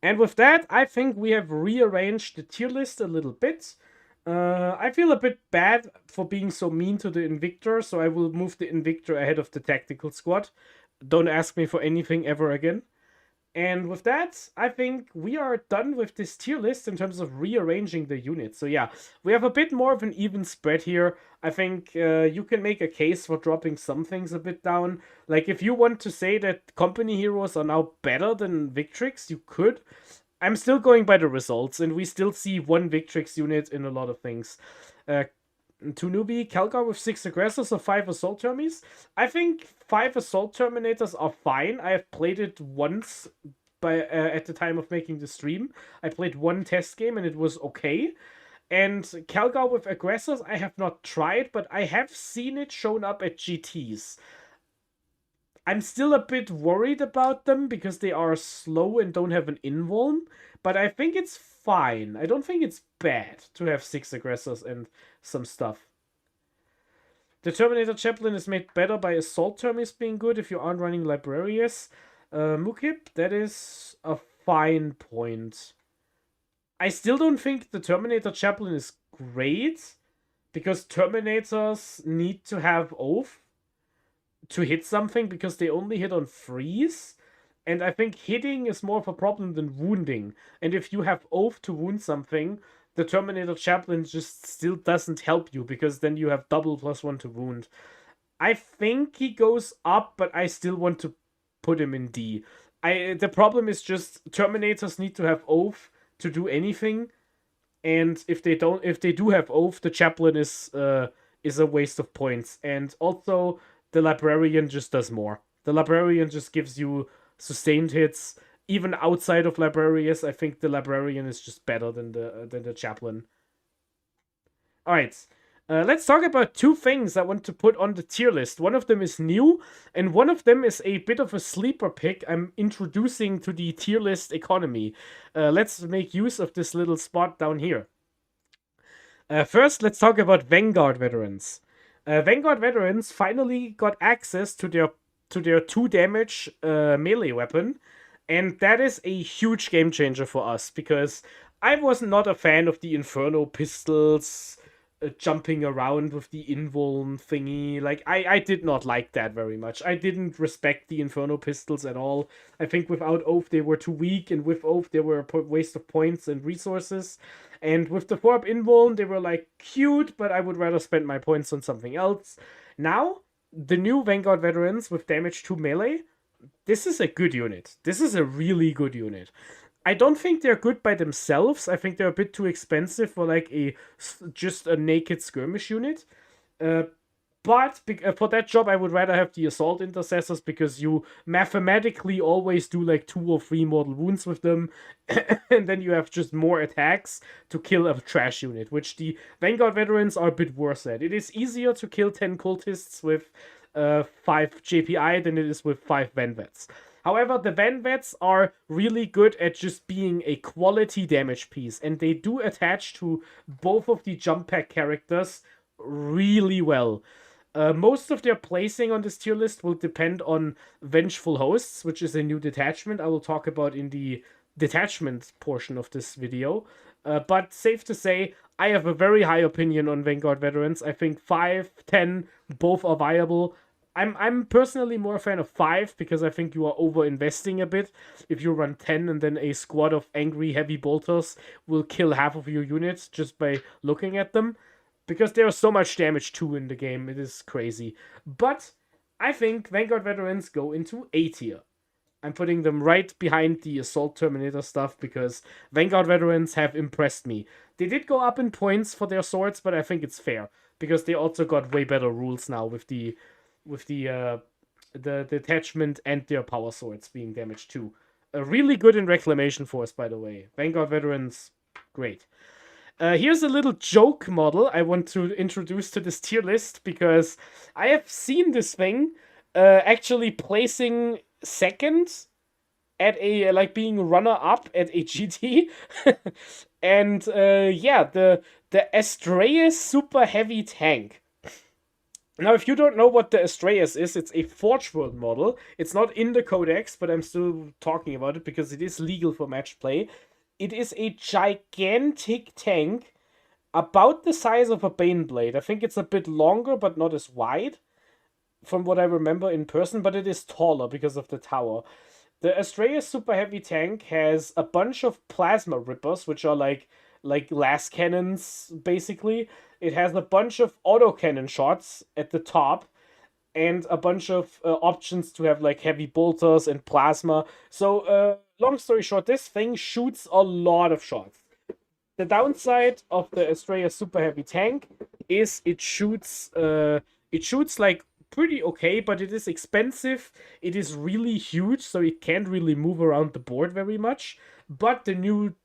And with that, I think we have rearranged the tier list a little bit. I feel a bit bad for being so mean to the Invictor, so I will move the Invictor ahead of the Tactical Squad. Don't ask me for anything ever again. And with that, I think we are done with this tier list in terms of rearranging the units. So yeah, we have a bit more of an even spread here. I think you can make a case for dropping some things a bit down. Like if you want to say that company heroes are now better than Victrix, you could. I'm still going by the results, and we still see one Victrix unit in a lot of things. To newbie, Calgar with 6 aggressors or 5 assault termies. I think 5 assault terminators are fine. I have played it once at the time of making the stream. I played one test game and it was okay. And Calgar with aggressors I have not tried, but I have seen it shown up at GTs. I'm still a bit worried about them because they are slow and don't have an invuln, but I think it's fine. I don't think it's bad to have 6 aggressors and some stuff. The Terminator Chaplain is made better by Assault Termies being good if you aren't running Librarius. Mukip, that is a fine point. I still don't think the Terminator Chaplain is great, because Terminators need to have Oath to hit something, because they only hit on freeze. And I think hitting is more of a problem than wounding. And if you have Oath to wound something, the Terminator Chaplain just still doesn't help you, because then you have double +1 to wound. I think he goes up, but I still want to put him in D. The problem is just Terminators need to have Oath to do anything, and if they do have Oath, the Chaplain is a waste of points. And also the Librarian just does more. The Librarian just gives you sustained hits. Even outside of Librarians, I think the Librarian is just better than the Chaplain. All right. Let's talk about two things I want to put on the tier list. One of them is new, and one of them is a bit of a sleeper pick I'm introducing to the tier list economy. Let's make use of this little spot down here. First, let's talk about Vanguard veterans. Vanguard veterans finally got access to their 2 damage melee weapon, and that is a huge game changer for us because I was not a fan of the Inferno pistols jumping around with the invuln thingy. Like, I did not like that very much. I didn't respect the Inferno pistols at all. I think without Oath they were too weak, and with Oath they were a waste of points and resources. And with the 4-up invuln, they were like cute, but I would rather spend my points on something else. Now, the new Vanguard veterans with damage 2 melee, this is a good unit. This is a really good unit. I don't think they're good by themselves. I think they're a bit too expensive for like just a naked skirmish unit. But for that job, I would rather have the assault intercessors because you mathematically always do like 2 or 3 mortal wounds with them, and then you have just more attacks to kill a trash unit, which the Vanguard veterans are a bit worse at. It is easier to kill 10 cultists with 5 JPI than it is with 5 Vanvets. However, the Vanvets are really good at just being a quality damage piece, and they do attach to both of the jump pack characters really well. Most of their placing on this tier list will depend on Vengeful Hosts, which is a new detachment I will talk about in the detachment portion of this video. But safe to say, I have a very high opinion on Vanguard veterans. I think 5, 10, both are viable. I'm personally more a fan of 5 because I think you are over investing a bit. If you run 10 and then a squad of angry heavy bolters will kill half of your units just by looking at them. Because there is so much damage too in the game, it is crazy. But I think Vanguard veterans go into A tier. I'm putting them right behind the Assault Terminator stuff because Vanguard veterans have impressed me. They did go up in points for their swords, but I think it's fair because they also got way better rules now with the detachment and their power swords being damaged too. Really good in Reclamation Force, by the way. Vanguard veterans, great. Here's a little joke model I want to introduce to this tier list because I have seen this thing actually placing second at a like being runner up at a GT, and yeah, the Astraeus super heavy tank. Now, if you don't know what the Astraeus is, it's a Forge World model. It's not in the Codex, but I'm still talking about it because it is legal for match play. It is a gigantic tank, about the size of a Baneblade. I think it's a bit longer, but not as wide, from what I remember in person, but it is taller because of the tower. The Astraeus Super Heavy Tank has a bunch of Plasma Rippers, which are like las cannons, basically. It has a bunch of autocannon shots at the top, and a bunch of options to have like heavy bolters and plasma. So, long story short, this thing shoots a lot of shots. The downside of the Astraeus Super Heavy Tank is it shoots like pretty okay, but it is expensive. It is really huge, so it can't really move around the board very much. But the new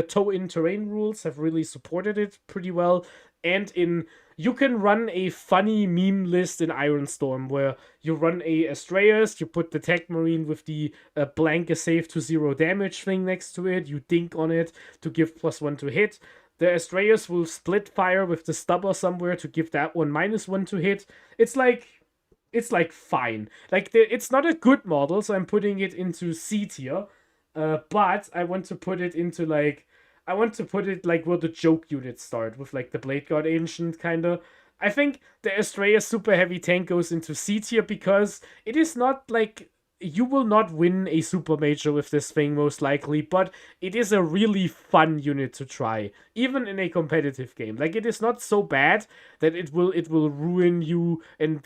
tow-in terrain rules have really supported it pretty well. And you can run a funny meme list in Ironstorm where you run a Astraeus, you put the Tech Marine with the blank save to 0 damage thing next to it, you dink on it to give +1 to hit. The Astraeus will split fire with the Stubber somewhere to give that one -1 to hit. It's like fine. Like it's not a good model, so I'm putting it into C tier. But I want to put it into like where the joke units start with like the Blade Guard Ancient kinda. I think the Astraeus Super Heavy Tank goes into C tier because it is not like you will not win a super major with this thing most likely, but it is a really fun unit to try, even in a competitive game. Like, it is not so bad that it will ruin you and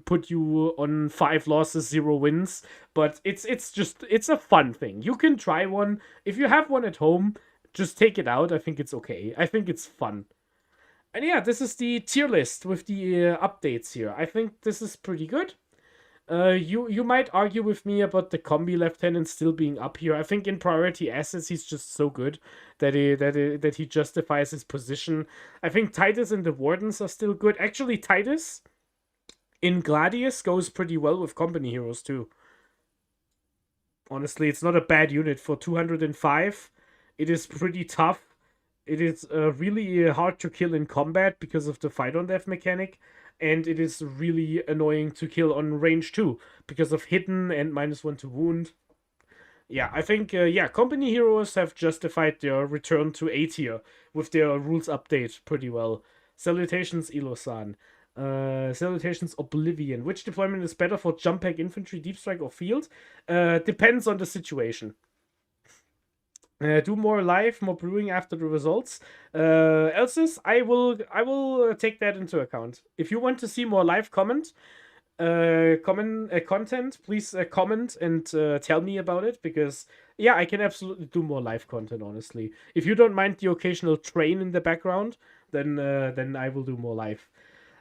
put you on 5 losses, 0 wins. But it's a fun thing. You can try one if you have one at home. Just take it out. I think it's okay. I think it's fun. And yeah, this is the tier list with the updates here. I think this is pretty good. You might argue with me about the combi lieutenant still being up here. I think in priority assets he's just so good that he justifies his position. I think Titus and the Wardens are still good. Actually, Titus in Gladius goes pretty well with company heroes too. Honestly, it's not a bad unit for 205. It is pretty tough. It is really hard to kill in combat because of the fight on death mechanic, and it is really annoying to kill on range too because of hidden and -1 to wound. Yeah, I think company heroes have justified their return to A tier with their rules update pretty well. Salutations, Ilosan. Salutations, Oblivion. Which deployment is better for jump pack, infantry, deep strike, or field? Depends on the situation. Do more live, more brewing after the results. Elsis, I will take that into account. If you want to see more live content, please comment and tell me about it, because yeah, I can absolutely do more live content, honestly. If you don't mind the occasional train in the background, then I will do more live.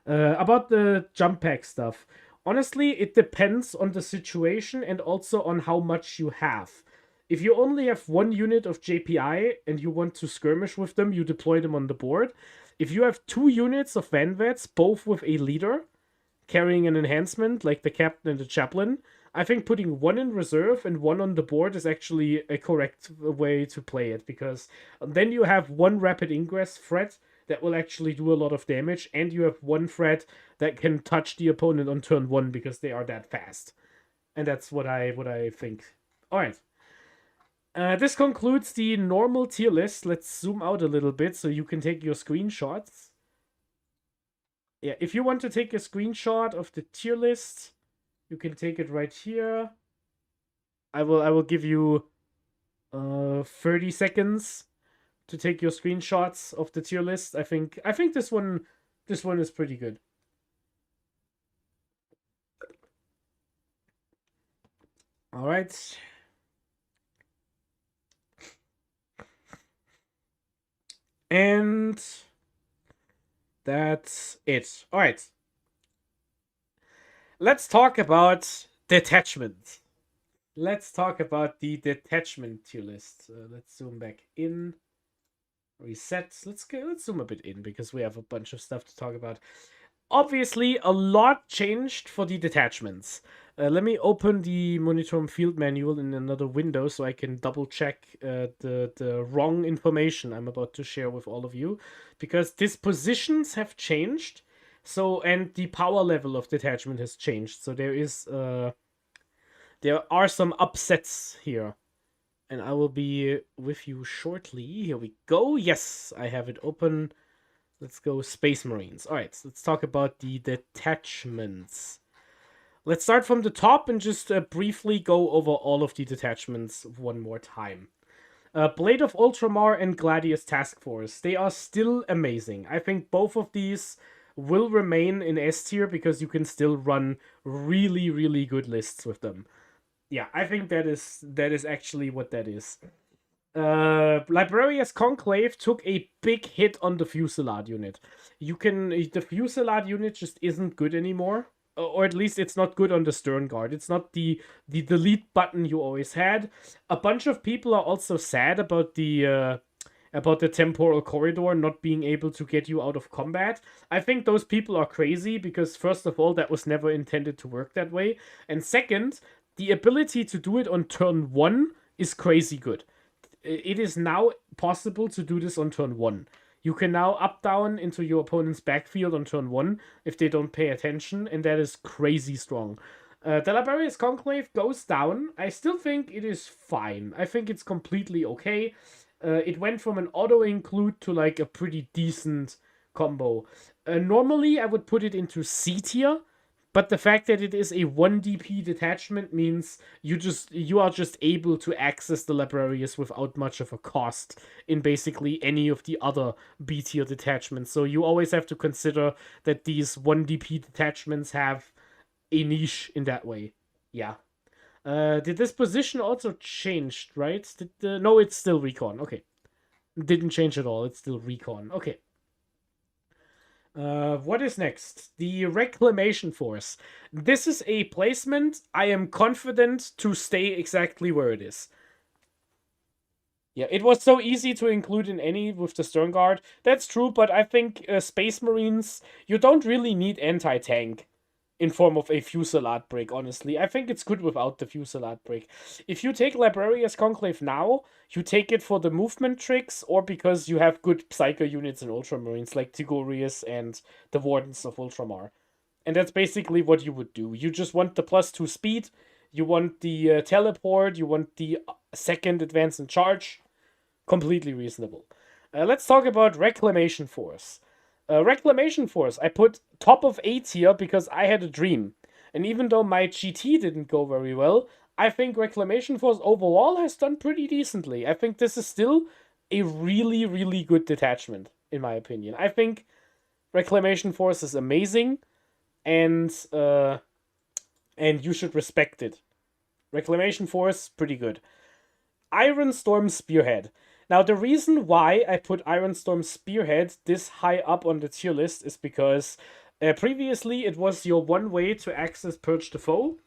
About the jump pack stuff, honestly, it depends on the situation and also on how much you have. If you only have 1 unit of JPI and you want to skirmish with them, you deploy them on the board. If you have 2 units of Vanvets, both with a leader, carrying an enhancement, like the captain and the chaplain, I think putting 1 in reserve and 1 on the board is actually a correct way to play it, because then you have 1 rapid ingress threat that will actually do a lot of damage, and you have 1 threat that can touch the opponent on turn 1 because they are that fast. And that's what I think. Alright. This concludes the normal tier list. Let's zoom out a little bit so you can take your screenshots. Yeah, if you want to take a screenshot of the tier list, you can take it right here. I will give you 30 seconds to take your screenshots of the tier list. I think this one is pretty good. All right. And that's it. All right. Let's talk about detachment. Let's talk about the detachment tier list. Let's zoom back in. Reset. Let's zoom a bit in because we have a bunch of stuff to talk about. Obviously, a lot changed for the detachments. Let me open the Monitor and Field manual in another window so I can double check the wrong information I'm about to share with all of you, because dispositions have changed. So, and the power level of detachment has changed. So there are some upsets here. And I will be with you shortly. Here we go. Yes, I have it open. Let's go Space Marines. All right, so let's talk about the detachments. Let's start from the top and just briefly go over all of the detachments one more time. Blade of Ultramar and Gladius Task Force. They are still amazing. I think both of these will remain in S tier because you can still run really, really good lists with them. Yeah, I think that is actually what that is. Librarius Conclave took a big hit on the Fusillade unit. The Fusillade unit just isn't good anymore, or at least it's not good on the Stern Guard. It's not the delete button you always had. A bunch of people are also sad about the temporal corridor not being able to get you out of combat. I think those people are crazy because, first of all, that was never intended to work that way, and second, the ability to do it on turn 1 is crazy good. It is now possible to do this on turn 1. You can now up-down into your opponent's backfield on turn 1 if they don't pay attention, and that is crazy strong. The Librarius Conclave goes down. I still think it is fine. I think it's completely okay. It went from an auto-include to like a pretty decent combo. Normally, I would put it into C tier, But the fact that it is a 1 DP detachment means you are just able to access the Librarius without much of a cost in basically any of the other B tier detachments. So you always have to consider that these 1 DP detachments have a niche in that way. Yeah. Did this position also changed, right? No, it's still recon. Okay. Didn't change at all. It's still recon. Okay. What is next? The Reclamation Force. This is a placement I am confident to stay exactly where it is. Yeah, it was so easy to include in any with the Stern Guard. That's true, but I think Space Marines, you don't really need anti-tank in form of a Fusillade break, honestly. I think it's good without the Fusillade break. If you take Librarius Conclave now, you take it for the movement tricks or because you have good Psycho units in Ultramarines like Tigurius and the Wardens of Ultramar. And that's basically what you would do. You just want the +2 speed, you want the teleport, you want the second advance and charge. Completely reasonable. Let's talk about Reclamation Force. Reclamation Force, I put top of A tier because I had a dream. And even though my GT didn't go very well, I think Reclamation Force overall has done pretty decently. I think this is still a really, really good detachment, in my opinion. I think Reclamation Force is amazing, and you should respect it. Reclamation Force, pretty good. Iron Storm Spearhead. Now, the reason why I put Iron Storm Spearhead this high up on the tier list is because previously it was your one way to access Purge the Foe,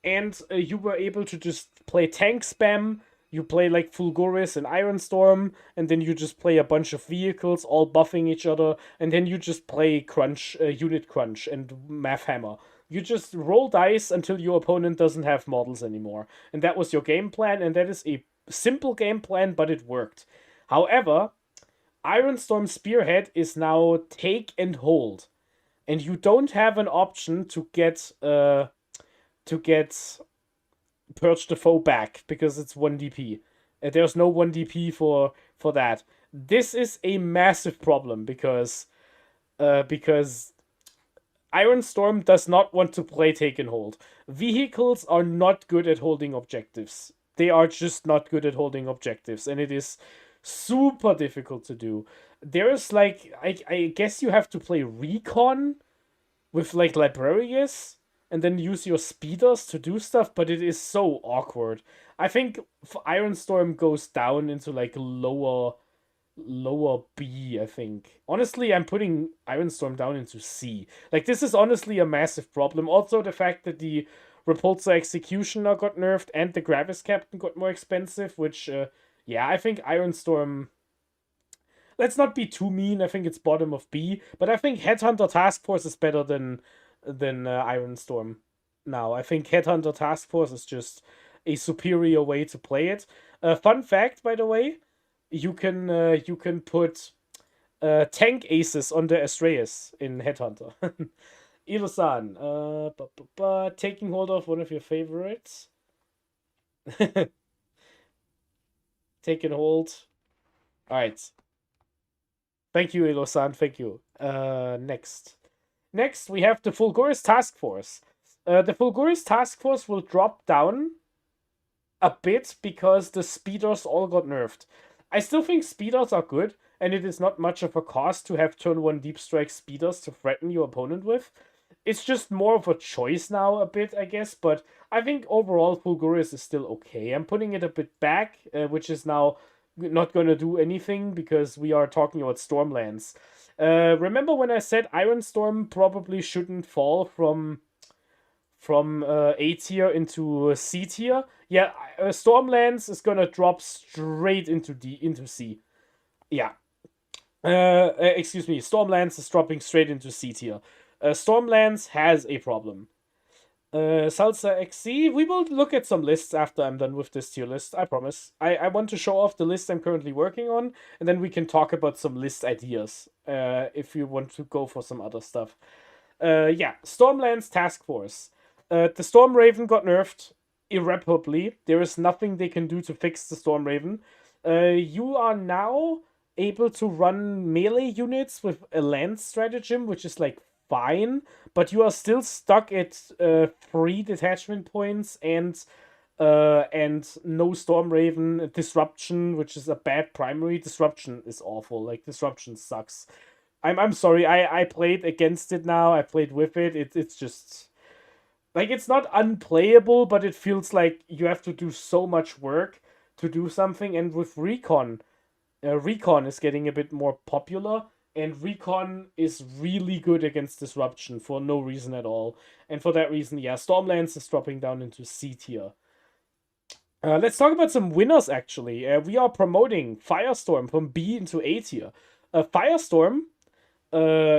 and you were able to just play tank spam. You play like Fulguris and Iron Storm, and then you just play a bunch of vehicles all buffing each other, and then you just play crunch, unit crunch, and math hammer. You just roll dice until your opponent doesn't have models anymore, and that was your game plan, and that is a simple game plan, but it worked. However, Iron Storm Spearhead is now take and hold, and you don't have an option to get Purge the Foe back because it's 1 DP. There's no 1 DP for that. This is a massive problem because Iron Storm does not want to play take and hold. Vehicles are not good at holding objectives. They are just not good at holding objectives, and it is super difficult to do. There is like, I guess you have to play Recon with like Librarius, and then use your speeders to do stuff, but it is so awkward. I think Iron Storm goes down into like lower B, I think. Honestly, I'm putting Iron Storm down into C. Like, this is honestly a massive problem. Also, the fact that the Repulsor Executioner got nerfed and the Gravis Captain got more expensive, which, yeah, I think Iron Storm... Let's not be too mean, I think it's bottom of B, but I think Headhunter Task Force is better than Iron Storm now. I think Headhunter Task Force is just a superior way to play it. Fun fact, by the way, you can put tank aces on the Astreus in Headhunter. Ilo-san, taking hold of one of your favorites. Take and hold. Alright. Thank you, Ilo-san, thank you. Next, we have the Fulguris Task Force. The Fulguris Task Force will drop down a bit because the speeders all got nerfed. I still think speeders are good, and it is not much of a cost to have turn 1 deep strike speeders to threaten your opponent with. It's just more of a choice now a bit, I guess, but I think overall Fulguris is still okay. I'm putting it a bit back, which is now not going to do anything because we are talking about Stormlands. Remember when I said Iron Storm probably shouldn't fall from A tier into C tier? Yeah, Stormlands is gonna drop straight into C. Yeah. Excuse me, Stormlands is dropping straight into C tier. Stormlands has a problem. Salsa XC, we will look at some lists after I'm done with this tier list, I promise. I want to show off the list I'm currently working on, and then we can talk about some list ideas, if you want to go for some other stuff. Yeah, Stormlands Task Force. The Storm Raven got nerfed irreparably. There is nothing they can do to fix the Storm Raven. You are now able to run melee units with a land stratagem, which is like fine, but you are still stuck at 3 detachment points and no Storm Raven. Disruption, which is a bad primary. Disruption is awful. Like, Disruption sucks. I'm sorry. I played against it now. I played with it. It's just like, it's not unplayable, but it feels like you have to do so much work to do something. And with Recon, Recon is getting a bit more popular, and Recon is really good against Disruption for no reason at all. And for that reason, yeah, Stormlands is dropping down into C tier. Let's talk about some winners, actually. We are promoting Firestorm from B into A tier. Firestorm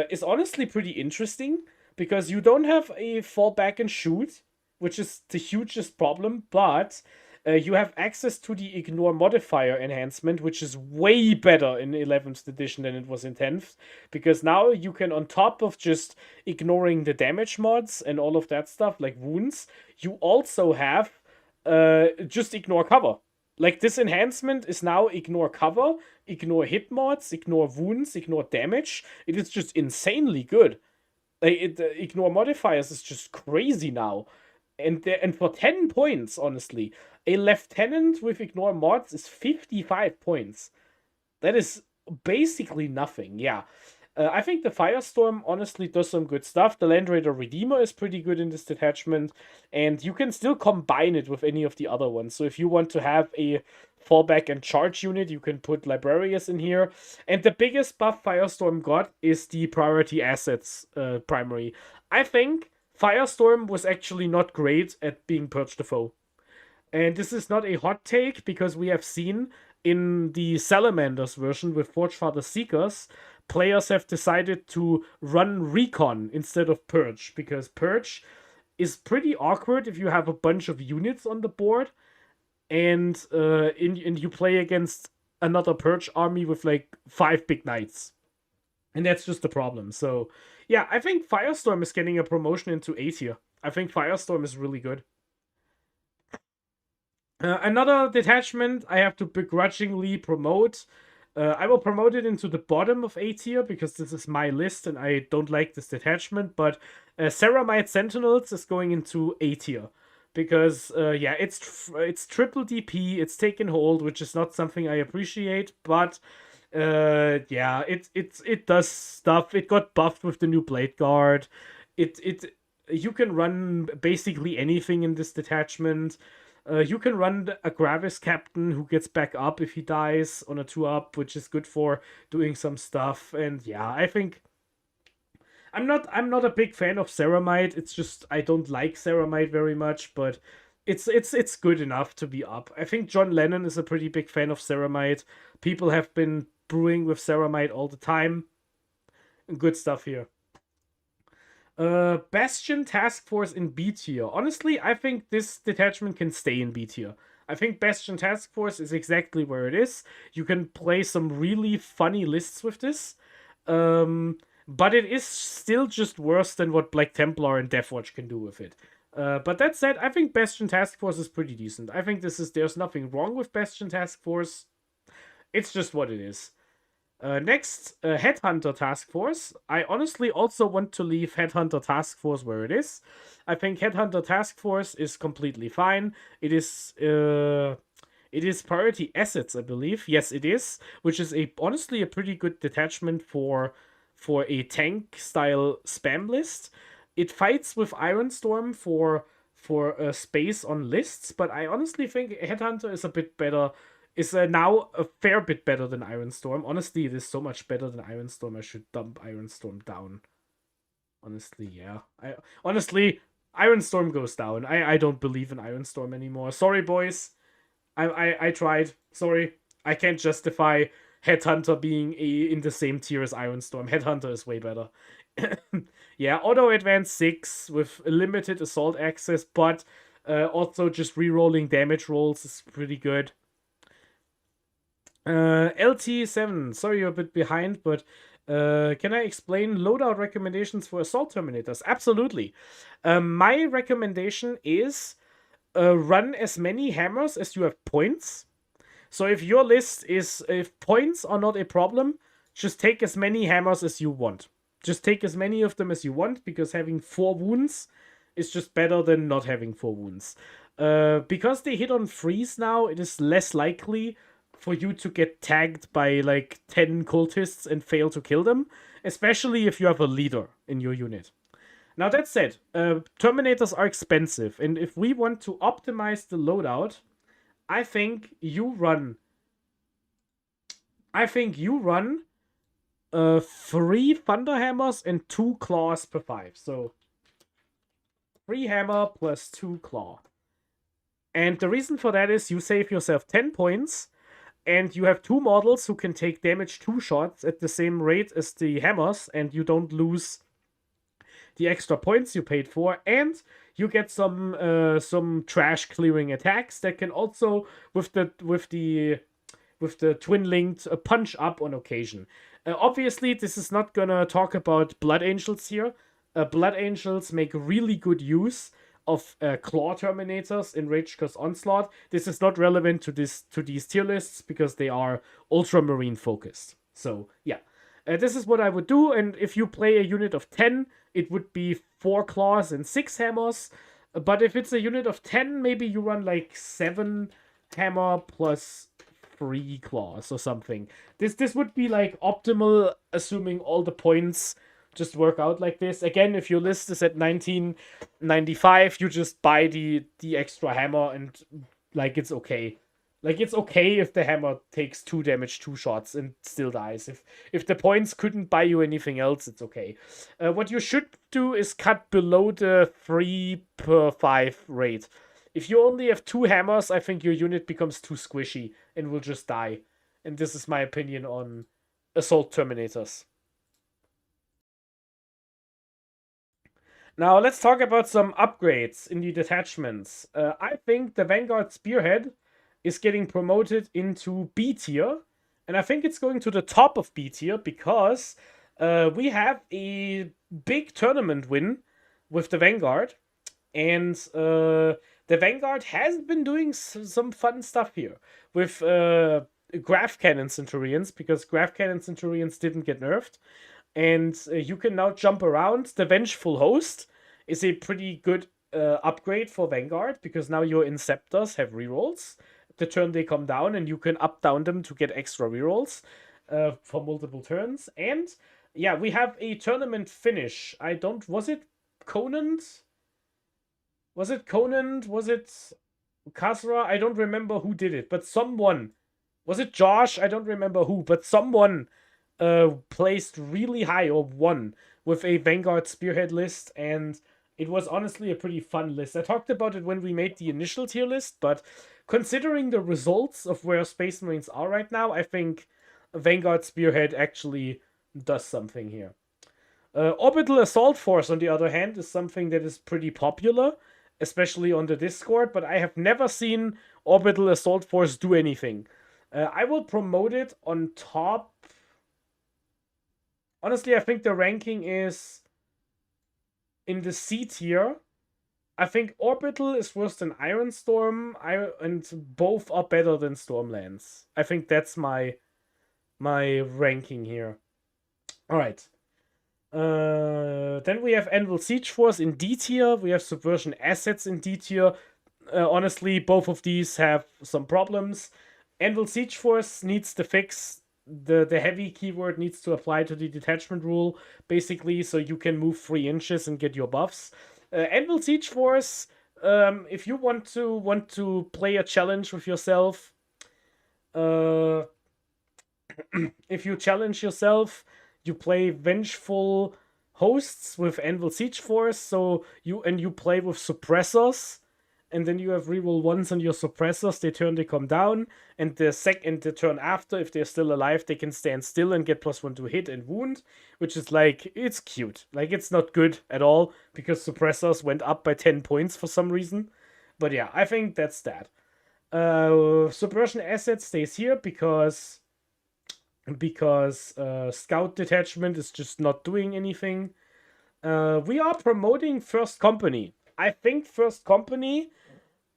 is honestly pretty interesting because you don't have a fall back and shoot, which is the hugest problem, but you have access to the ignore modifier enhancement, which is way better in 11th edition than it was in 10th, because now you can, on top of just ignoring the damage mods and all of that stuff, like wounds, you also have just ignore cover. Like, this enhancement is now ignore cover, ignore hit mods, ignore wounds, ignore damage. It is just insanely good. Like, ignore modifiers is just crazy now. And for 10 points, honestly, a lieutenant with ignore mods is 55 points. That is basically nothing, yeah. I think the Firestorm honestly does some good stuff. The Land Raider Redeemer is pretty good in this detachment, and you can still combine it with any of the other ones. So if you want to have a fallback and charge unit, you can put Librarius in here. And the biggest buff Firestorm got is the priority assets primary. I think Firestorm was actually not great at being Purge the Foe. And this is not a hot take, because we have seen in the Salamanders version with Forgefather Seekers, players have decided to run Recon instead of Purge, because Purge is pretty awkward if you have a bunch of units on the board and you play against another Purge army with like 5 big knights. And that's just the problem. So, yeah, I think Firestorm is getting a promotion into A tier. I think Firestorm is really good. Another detachment I have to begrudgingly promote. I will promote it into the bottom of A tier because this is my list and I don't like this detachment. But Ceramite Sentinels is going into A tier because yeah, it's triple DP. It's taken hold, which is not something I appreciate. But yeah, it does stuff. It got buffed with the new Blade Guard. You can run basically anything in this detachment. You can run a Gravis Captain who gets back up if he dies on a 2-up, which is good for doing some stuff. And yeah, I think I'm not a big fan of Ceramite. It's just I don't like Ceramite very much, but it's good enough to be up. I think John Lennon is a pretty big fan of Ceramite. People have been brewing with Ceramite all the time. Good stuff here. Bastion Task Force in B tier. Honestly, I think this detachment can stay in B tier. I think Bastion Task Force is exactly where it is. You can play some really funny lists with this. But it is still just worse than what Black Templar and Deathwatch can do with it. But that said, I think Bastion Task Force is pretty decent. I think there's nothing wrong with Bastion Task Force. It's just what it is. Next, Headhunter Task Force. I honestly also want to leave Headhunter Task Force where it is. I think Headhunter Task Force is completely fine. It is priority assets, I believe. Yes, it is, which is honestly a pretty good detachment for a tank style spam list. It fights with Ironstorm for space on lists, but I honestly think Headhunter is a bit better. Is now a fair bit better than Ironstorm. Honestly, it is so much better than Ironstorm. I should dump Ironstorm down. Honestly, yeah. Honestly, Ironstorm goes down. I don't believe in Ironstorm anymore. Sorry, boys. I tried. Sorry. I can't justify Headhunter being in the same tier as Ironstorm. Headhunter is way better. Yeah, Auto Advance 6 with limited assault access, but also just rerolling damage rolls is pretty good. LT7, sorry you're a bit behind, but can I explain loadout recommendations for Assault Terminators? Absolutely. My recommendation is run as many hammers as you have points. So if your list is, if points are not a problem, just take as many hammers as you want. just take as many of them as you want, because having 4 wounds is just better than not having 4 wounds. Because they hit on freeze now, it is less likely for you to get tagged by like 10 cultists and fail to kill them, especially if you have a leader in your unit. Now that said, Terminators are expensive, and if we want to optimize the loadout, I think you run 3 Thunderhammers and 2 Claws per 5. So 3 Hammer plus 2 Claw. And the reason for that is you save yourself 10 points, and you have 2 models who can take damage 2 shots at the same rate as the hammers, and you don't lose the extra points you paid for, and you get some trash clearing attacks that can also with the twin linked punch up on occasion. Obviously, this is not gonna talk about Blood Angels here. Blood Angels make really good use of Claw Terminators in Rage Curse Onslaught. This is not relevant to these tier lists because they are Ultramarine focused. So yeah, this is what I would do. And if you play a unit of 10, it would be 4 Claws and 6 Hammers. But if it's a unit of 10, maybe you run like 7 Hammer plus 3 Claws or something. This would be like optimal, assuming all the points just work out like this. Again, if your list is at 1995, you just buy the extra hammer, and like it's okay. Like it's okay if the hammer takes 2 damage, 2 shots, and still dies. If the points couldn't buy you anything else, it's okay. What you should do is cut below the 3 per 5 rate. If you only have 2 hammers, I think your unit becomes too squishy and will just die. And this is my opinion on Assault Terminators. Now let's talk about some upgrades in the detachments. I think the Vanguard Spearhead is getting promoted into B tier, and I think it's going to the top of B tier because we have a big tournament win with the Vanguard, and the Vanguard has been doing some fun stuff here with Graph Cannon Centurions, because Graph Cannon Centurions didn't get nerfed. And you can now jump around. The Vengeful Host is a pretty good upgrade for Vanguard, because now your Inceptors have rerolls the turn they come down, and you can up-down them to get extra rerolls for multiple turns. And yeah, we have a tournament finish. Was it Conant? Was it Conant? Was it Kasra? I don't remember who did it, but someone. Was it Josh? I don't remember who, but someone placed really high or won with a Vanguard Spearhead list, and it was honestly a pretty fun list. I talked about it when we made the initial tier list, but considering the results of where Space Marines are right now, I think Vanguard Spearhead actually does something here. Orbital Assault Force, on the other hand, is something that is pretty popular, especially on the Discord, but I have never seen Orbital Assault Force do anything. I will promote it on top. Honestly, I think the ranking is in the C tier. I think Orbital is worse than Ironstorm, and both are better than Stormlands. I think that's my ranking here. All right. Then we have Anvil Siege Force in D tier. We have Subversion Assets in D tier. Honestly, both of these have some problems. Anvil Siege Force needs to fix the heavy keyword needs to apply to the detachment rule, basically, so you can move 3 inches and get your buffs. Anvil Siege Force, if you want to play a challenge with yourself, if you challenge yourself, you play Vengeful Hosts with Anvil Siege Force, so you play with suppressors, and then you have reroll 1s on your suppressors. They come down, and the turn after, if they're still alive, they can stand still and get +1 to hit and wound, which is like, it's cute. Like, it's not good at all, because suppressors went up by 10 points for some reason. But yeah, I think that's that. Subversion Asset stays here because Scout Detachment is just not doing anything. We are promoting First Company. I think First Company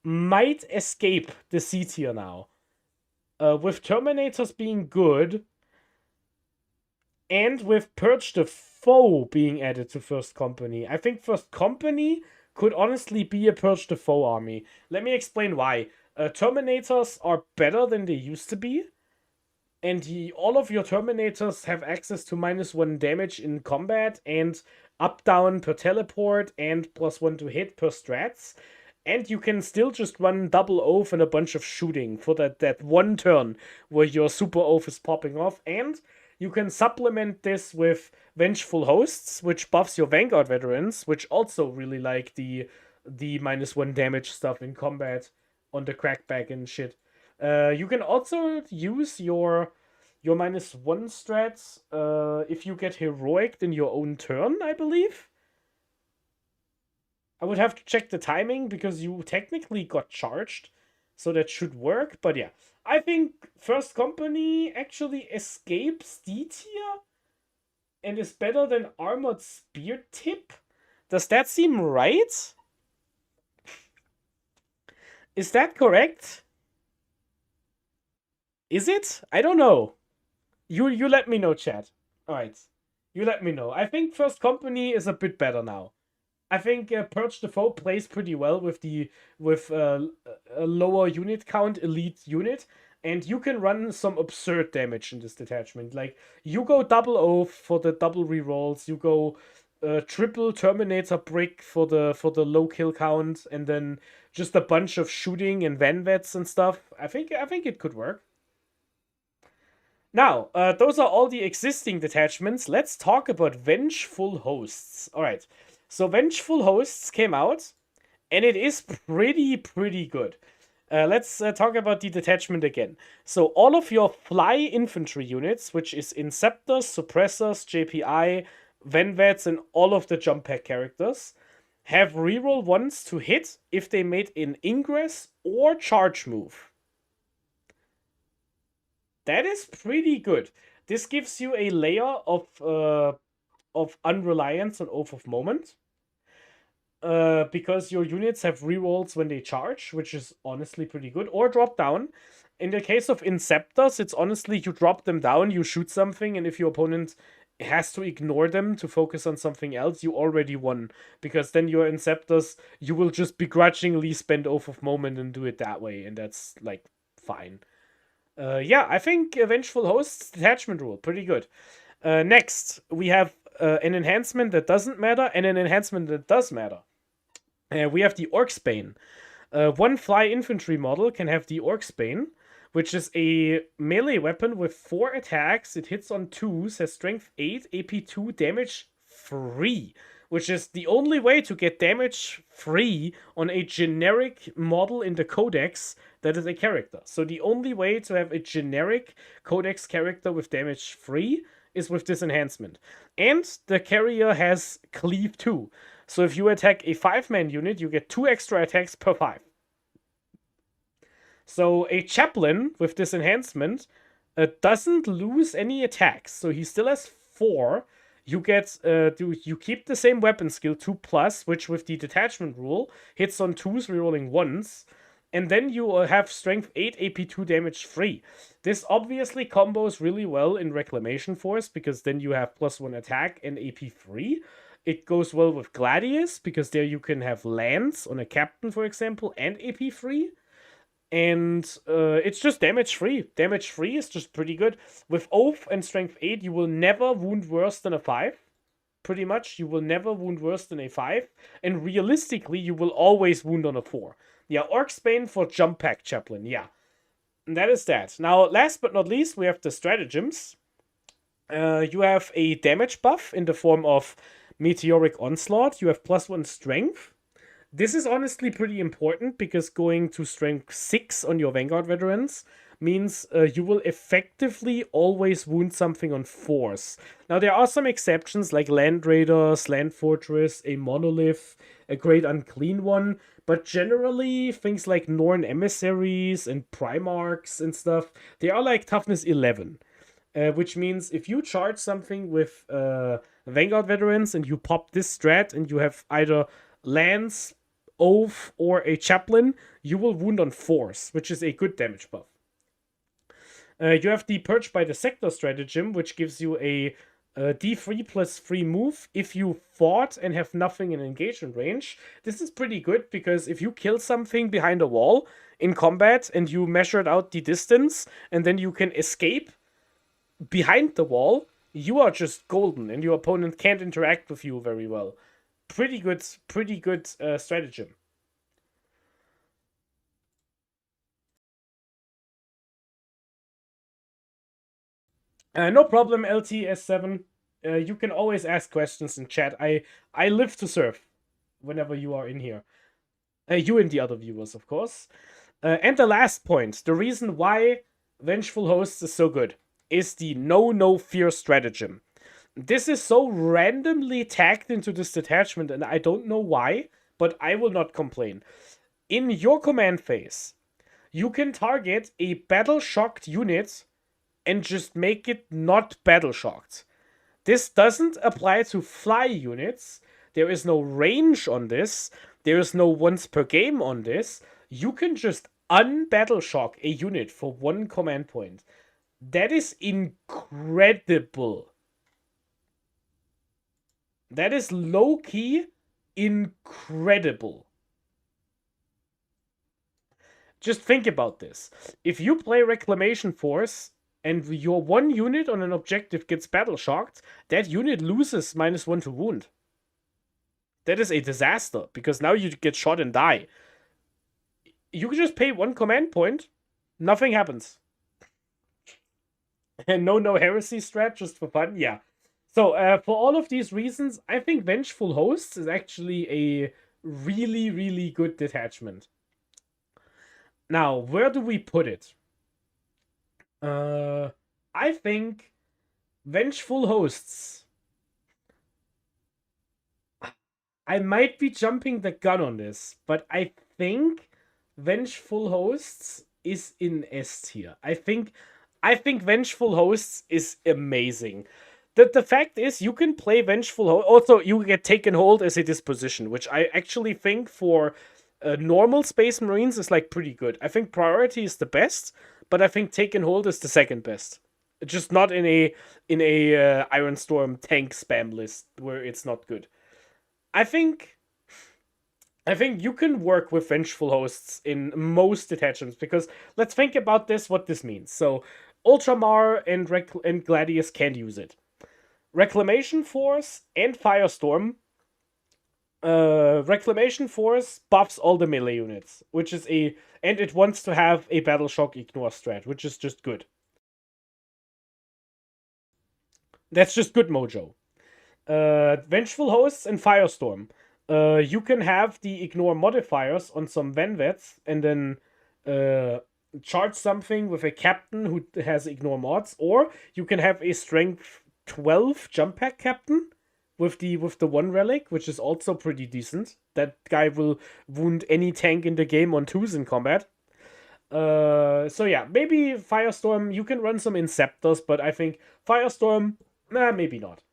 might escape the C tier now. With Terminators being good, and with Purge the Foe being added to First Company. I think First Company could honestly be a Purge the Foe army. Let me explain why. Terminators are better than they used to be, and all of your Terminators have access to -1 damage in combat, and up-down per teleport, and +1 to hit per strats. And you can still just run double oath and a bunch of shooting for that one turn where your super oath is popping off. And you can supplement this with Vengeful Hosts, which buffs your Vanguard veterans, which also really like the -1 damage stuff in combat on the crackback and shit. You can also use your -1 strats if you get heroic in your own turn, I believe. I would have to check the timing because you technically got charged, so that should work. But yeah, I think First Company actually escapes D tier and is better than Armored Spear Tip. Does that seem right? Is that correct? Is it? I don't know. You let me know, chat. All right, you let me know. I think First Company is a bit better now. I think Purge the Foe plays pretty well with a lower unit count elite unit, and you can run some absurd damage in this detachment. Like you go double oath for the double rerolls, you go triple Terminator brick for the low kill count, and then just a bunch of shooting and Vanvets and stuff. I think it could work. Now, those are all the existing detachments. Let's talk about Vengeful Hosts. All right. So Vengeful Hosts came out, and it is pretty good. Let's talk about the detachment again. So all of your fly infantry units, which is Inceptors, Suppressors, JPI, Venvets, and all of the jump pack characters, have reroll 1s to hit if they made an ingress or charge move. That is pretty good. This gives you a layer of unreliance on Oath of Moment. Because your units have rerolls when they charge, which is honestly pretty good. Or drop down. In the case of Inceptors, it's honestly you drop them down, you shoot something, and if your opponent has to ignore them to focus on something else, you already won. Because then your Inceptors, you will just begrudgingly spend Oath of Moment and do it that way, and that's like fine. Yeah, I think Vengeful Hosts detachment rule, pretty good. Next, we have an enhancement that doesn't matter and an enhancement that does matter. We have the Orcsbane. One fly infantry model can have the Orcsbane, which is a melee weapon with 4 attacks. It hits on 2s, has strength 8, AP 2, damage 3, which is the only way to get damage free on a generic model in the codex that is a character. So the only way to have a generic codex character with damage free is with this enhancement. And the carrier has cleave 2. So if you attack a 5-man unit, you get 2 extra attacks per 5. So a chaplain with this enhancement doesn't lose any attacks. So he still has 4. You get you keep the same weapon skill 2+, which with the detachment rule hits on 2s, rerolling 1s. And then you have strength 8, AP 2, damage 3. This obviously combos really well in Reclamation Force, because then you have +1 attack and AP 3. It goes well with Gladius, because there you can have lands on a captain, for example, and AP 3. And it's just damage free. Damage free is just pretty good. With Oath and Strength 8, you will never wound worse than a 5. Pretty much, you will never wound worse than a 5. And realistically, you will always wound on a 4. Yeah, Orcsbane for Jump Pack Chaplain, yeah. And that is that. Now, last but not least, we have the stratagems. You have a damage buff in the form of Meteoric Onslaught. You have +1 strength. This is honestly pretty important, because going to strength 6 on your Vanguard veterans means you will effectively always wound something on 4s. Now, there are some exceptions, like Land Raiders, Land Fortress, a Monolith, a Great Unclean One, but generally, things like Norn Emissaries and Primarchs and stuff, they are like toughness 11. Which means if you charge something with Vanguard veterans and you pop this strat and you have either lands, Oath, or a chaplain, you will wound on 4s, which is a good damage buff. You have the Purge by the Sector stratagem, which gives you a D3 plus 3 move if you fought and have nothing in engagement range. This is pretty good because if you kill something behind a wall in combat and you measured out the distance and then you can escape behind the wall, you are just golden and your opponent can't interact with you very well. Pretty good stratagem. No problem, LTS7. You can always ask questions in chat. I live to serve whenever you are in here. You and the other viewers, of course. And the last point, the reason why Vengeful Hosts is so good, is the no fear stratagem. This is so randomly tagged into this detachment, and I don't know why, but I will not complain. In your command phase, you can target a battle-shocked unit and just make it not battle-shocked. This doesn't apply to fly units. There is no range on this. There is no once per game on this. You can just unbattle shock a unit for 1 command point. That is incredible. That is low-key incredible. Just think about this. If you play Reclamation Force and your 1 unit on an objective gets battle shocked, that unit loses -1 to wound. That is a disaster, because now you get shot and die. You can just pay 1 command point, nothing happens. And no heresy strat, just for fun, yeah. So, for all of these reasons, I think Vengeful Hosts is actually a really good detachment. Now, where do we put it? I think Vengeful Hosts. I might be jumping the gun on this, but I think Vengeful Hosts is in S tier. I think Vengeful Hosts is amazing. The fact is, you can play Vengeful Hosts. Also, you get Taken Hold as a disposition, which I actually think for normal Space Marines is like pretty good. I think Priority is the best, but I think Taken Hold is the second best. Just not in a Iron Storm tank spam list where it's not good. I think you can work with Vengeful Hosts in most detachments, because let's think about this, what this means. So Ultramar and Gladius can't use it. Reclamation Force and Firestorm. Reclamation Force buffs all the melee units, which is and it wants to have a Battle Shock ignore strat, which is just good. That's just good mojo. Vengeful Hosts and Firestorm. You can have the ignore modifiers on some Venvets and then charge something with a captain who has ignore mods, or you can have a strength 12 jump pack captain with the 1 relic, which is also pretty decent. That guy will wound any tank in the game on 2s in combat. So yeah, maybe Firestorm, you can run some Inceptors, but I think Firestorm, maybe not.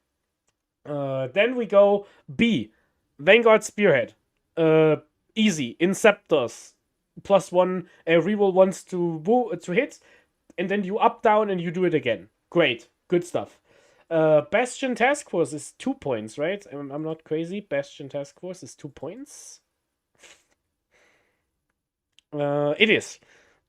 Then we go B. Vanguard Spearhead. Easy. Inceptors. +1. Reroll once to hit. And then you up, down, and you do it again. Great. Good stuff. Bastion Task Force is 2 points, right? I'm not crazy. Bastion Task Force is 2 points. It is.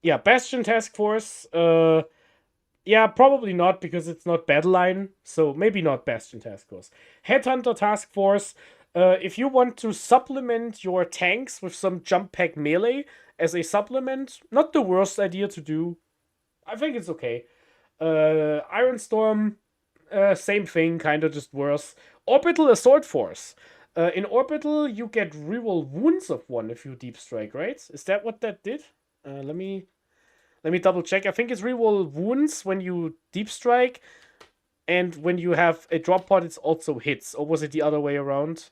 Yeah, Bastion Task Force. Yeah, probably not, because it's not Battle Line. So maybe not Bastion Task Force. Headhunter Task Force. If you want to supplement your tanks with some jump pack melee as a supplement, not the worst idea to do. I think it's okay. Iron Storm, same thing, kind of just worse. Orbital Assault Force. In Orbital, you get reroll wounds of 1 if you deep strike, right? Is that what that did? Let me double check. I think it's reroll wounds when you deep strike, and when you have a drop pod, it's also hits. Or was it the other way around?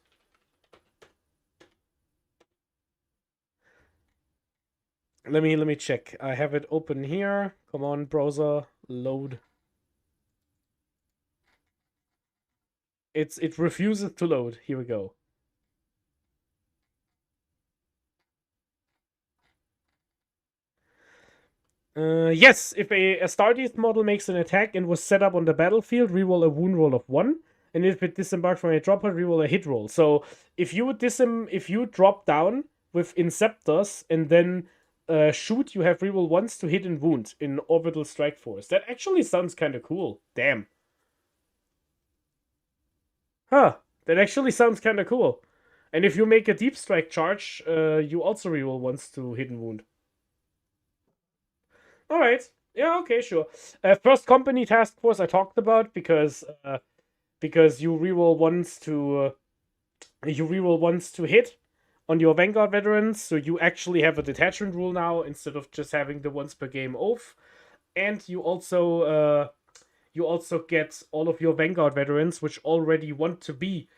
Let me check. I have it open here. Come on, browser, load. It refuses to load. Here we go. Yes, if a Astartes model makes an attack and was set up on the battlefield, reroll a wound roll of 1. And if it disembarked from a drop pod, reroll a hit roll. So if you drop down with Inceptors and then shoot, you have reroll once to hit and wound in Orbital Strike Force. That actually sounds kind of cool. Damn. Huh. That actually sounds kind of cool. And if you make a deep strike charge, you also reroll once to hit and wound. All right. Yeah. Okay. Sure. First company task force I talked about because you reroll once to hit on your Vanguard veterans, so you actually have a detachment rule now instead of just having the once per game oath, and you also get all of your Vanguard veterans, which already want to be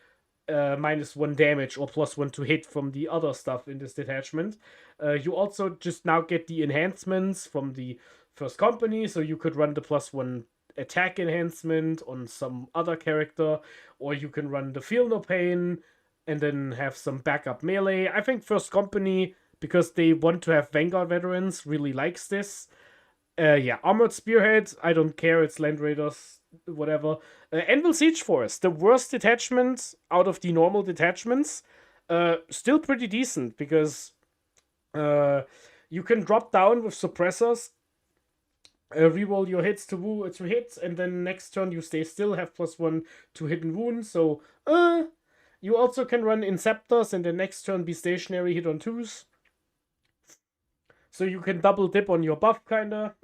-1 damage or +1 to hit from the other stuff in this detachment. You also just now get the enhancements from the first company, so you could run the +1 attack enhancement on some other character, or you can run the Feel No Pain and then have some backup melee. I think first company, because they want to have Vanguard veterans, really likes this. Yeah, Armored Spearhead, I don't care, it's Land Raiders, whatever. Anvil Siege Force, the worst detachment out of the normal detachments. Still pretty decent, because you can drop down with suppressors, reroll your hits to hit, and then next turn you stay still, have +1 to hit and wound. So, you also can run Inceptors and the next turn be stationary, hit on 2s. So you can double dip on your buff, kinda.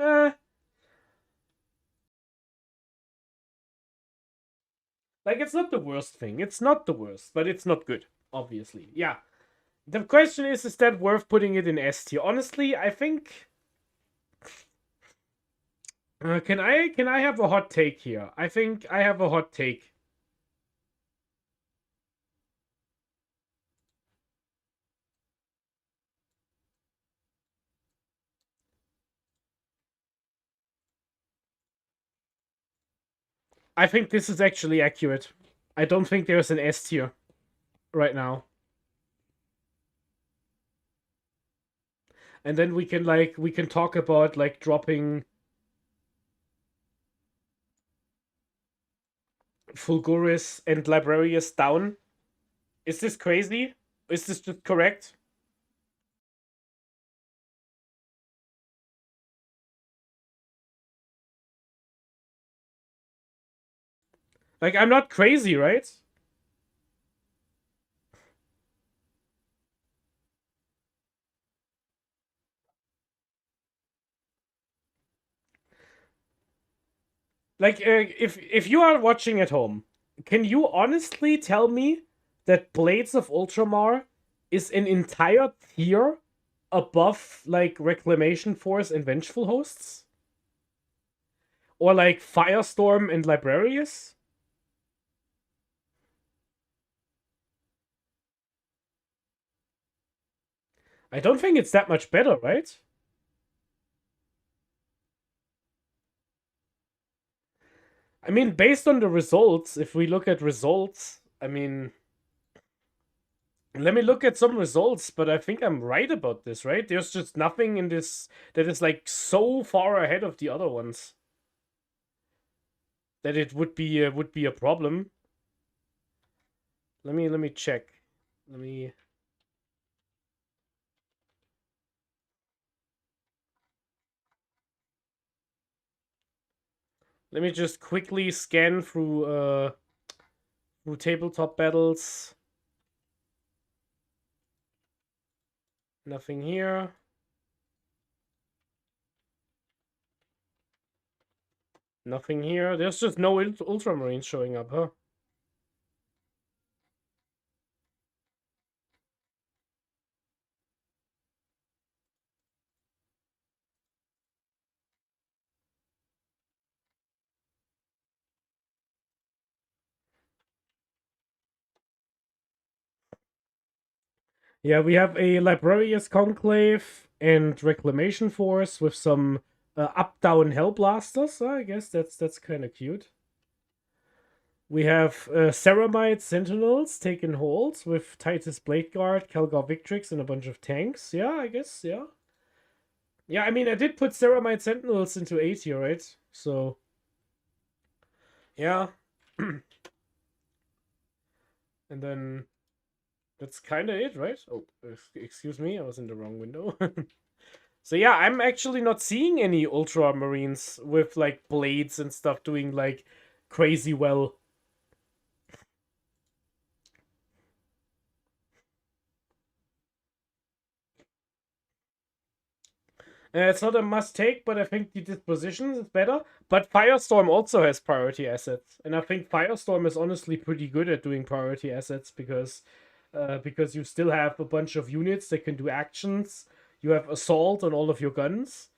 Like, it's not the worst thing. It's not the worst, but it's not good, obviously. Yeah. The question is that worth putting it in S tier? Honestly, I think. Can I have a hot take here? I think I have a hot take. I think this is actually accurate. I don't think there's an S tier right now. And then we can talk about like dropping Fulguris and Librarius down. Is this crazy? Is this just correct? Like, I'm not crazy, right? Like, if you are watching at home, can you honestly tell me that Blades of Ultramar is an entire tier above like Reclamation Force and Vengeful Hosts? Or like Firestorm and Librarius? I don't think it's that much better, right? I mean, based on the results, if we look at results, I mean, let me look at some results, but I think I'm right about this, right? There's just nothing in this that is like so far ahead of the other ones that it would be a problem. Let me check. Let me let me just quickly scan through tabletop battles. Nothing here. Nothing here. There's just no Ultramarines showing up, huh? Yeah, we have a Librarius Conclave and Reclamation Force with some up-down Hellblasters. I guess that's kind of cute. We have Ceramite Sentinels taking hold with Titus Blade Guard, Kelgar Victrix, and a bunch of tanks. Yeah, I guess, yeah. Yeah, I mean, I did put Ceramite Sentinels into 8 here, right? So, yeah. And then that's kind of it, right? Oh, excuse me, I was in the wrong window. So yeah, I'm actually not seeing any Ultramarines with like blades and stuff doing like crazy well. It's not a must take, but I think the disposition is better. But Firestorm also has priority assets, and I think Firestorm is honestly pretty good at doing priority assets because you still have a bunch of units that can do actions. You have assault on all of your guns.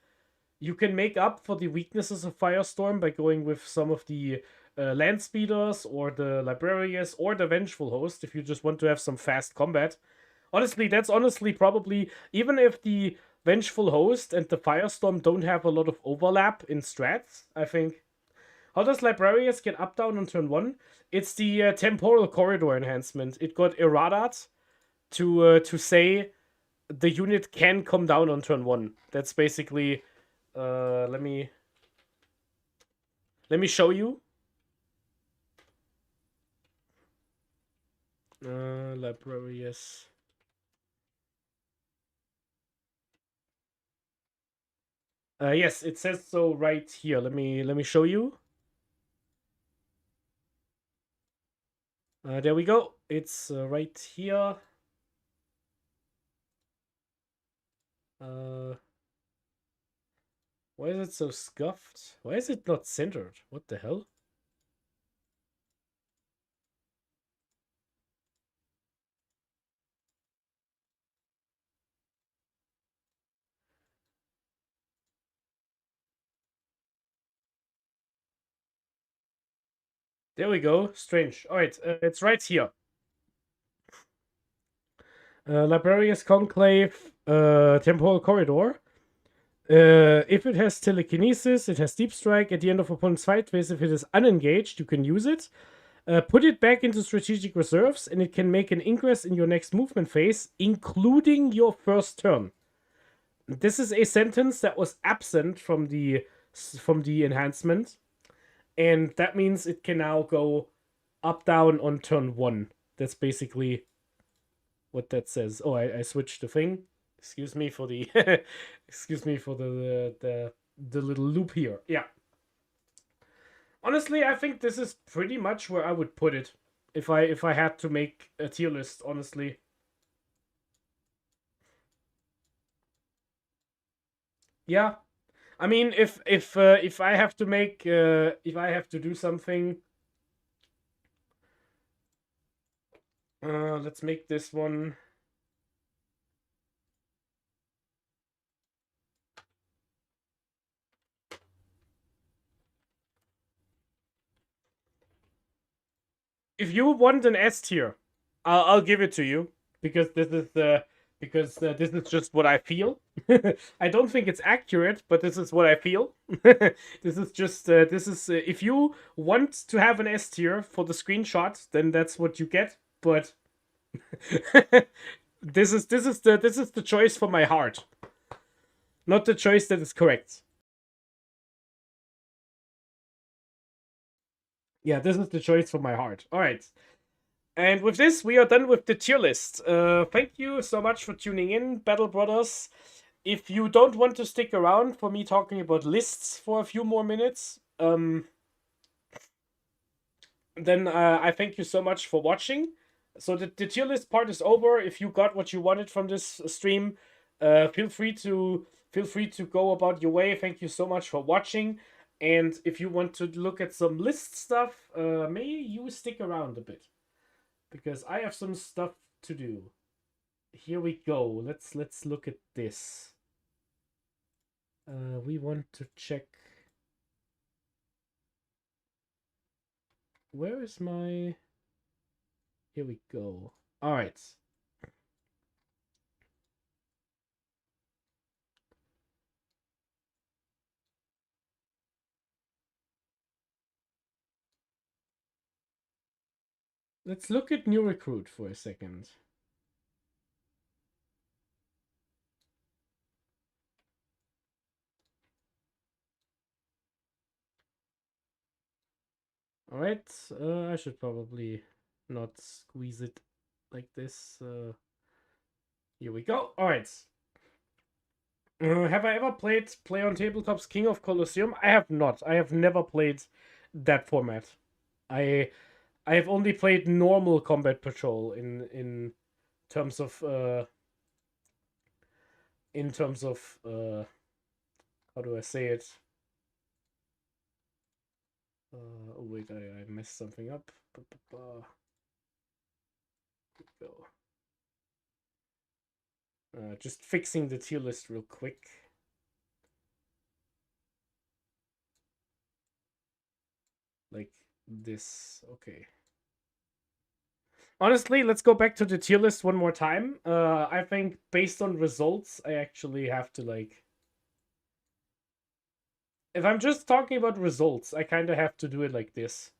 You can make up for the weaknesses of Firestorm by going with some of the land speeders or the librarians or the vengeful host if you just want to have some fast combat. Honestly, that's honestly probably, even if the vengeful host and the Firestorm don't have a lot of overlap in strats, I think. How does librarians get up down on turn 1? It's the temporal corridor enhancement. It got errated to say the unit can come down on turn 1. That's basically let me show you. Librarians. Yes, it says so right here. Let me show you. There we go. It's right here. Uh, why is it so scuffed? Why is it not centered? What the hell? There we go. Strange. All right, it's right here. Librarius Conclave, Temporal Corridor. If it has telekinesis, it has deep strike. At the end of opponent's fight phase, if it is unengaged, you can use it. Put it back into strategic reserves, and it can make an ingress in your next movement phase, including your first turn. This is a sentence that was absent from the enhancement, and that means it can now go up down on turn 1. That's basically what that says. Oh, I switched the thing. Excuse me for the excuse me for the little loop here. Yeah. Honestly, I think this is pretty much where I would put it if I had to make a tier list, honestly. Yeah. I mean, if I have to make if I have to do something, let's make this one. If you want an S tier, I'll give it to you because this is just what I feel. I don't think it's accurate, but this is what I feel. This is just this is if you want to have an S tier for the screenshot, then that's what you get. But this is the choice for my heart, not the choice that is correct. Yeah, this is the choice for my heart. All right. And with this, we are done with the tier list. Thank you so much for tuning in, Battle Brothers. If you don't want to stick around for me talking about lists for a few more minutes, then I thank you so much for watching. So the tier list part is over. If you got what you wanted from this stream, feel free to go about your way. Thank you so much for watching. And if you want to look at some list stuff, may you stick around a bit because I have some stuff to do. Here we go. Let's look at this. We want to check. Where is my? Here we go. All right. Let's look at new recruit for a second. Alright, I should probably not squeeze it like this. Here we go. Alright. Have I ever played Play on Tabletop's King of Colosseum? I have not. I have never played that format. I I have only played normal Combat Patrol in terms of how do I say it? Oh wait, I messed something up. Here we go. Just fixing the tier list real quick. Like this. Okay. Honestly, let's go back to the tier list one more time. I think based on results, I actually have to like... If I'm just talking about results, I kind of have to do it like this.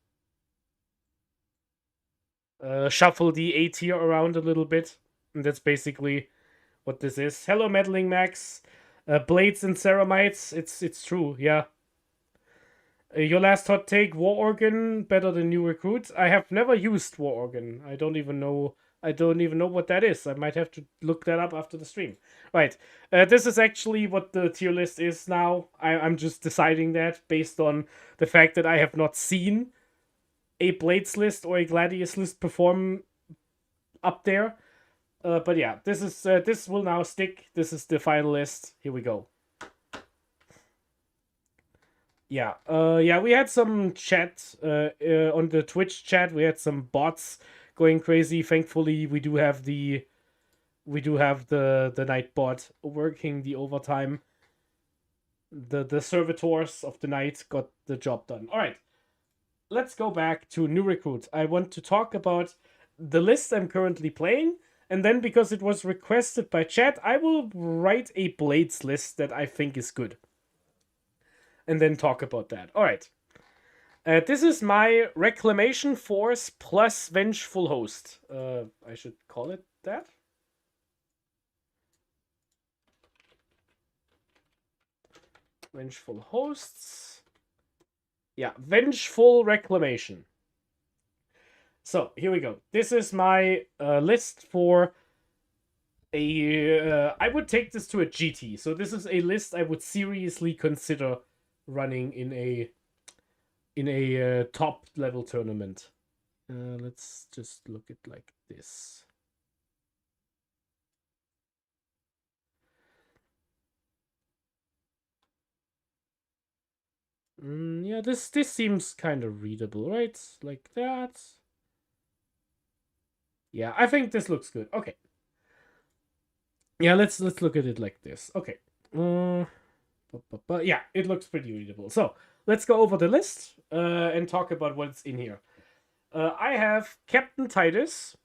Shuffle the A tier around a little bit. And that's basically what this is. Hello, Meddling Max. Blades and Ceramites. It's true, yeah. Your last hot take, War Organ, better than New Recruit. I have never used War Organ. I don't even know what that is. I might have to look that up after the stream. Right. This is actually what the tier list is now. I'm just deciding that based on the fact that I have not seen a Blades list or a Gladius list perform up there. But yeah, this will now stick. This is the final list. Here we go. Yeah, we had some chat on the Twitch chat. We had some bots going crazy. Thankfully, we do have the night bot working the overtime. The servitors of the night got the job done. All right, let's go back to New Recruit. I want to talk about the list I'm currently playing, and then because it was requested by chat, I will write a Blades list that I think is good. And then talk about that. All right. This is my Reclamation Force plus Vengeful Host. I should call it that. Vengeful Hosts. Yeah, Vengeful Reclamation. So, here we go. This is my list for a... I would take this to a GT. So this is a list I would seriously consider running in a top level tournament. Let's just look at like this. Yeah, this seems kind of readable, right? Like that. Yeah, I think this looks good. Okay. Yeah, let's look at it like this. Okay. But yeah, it looks pretty readable. So let's go over the list and talk about what's in here. I have Captain Titus,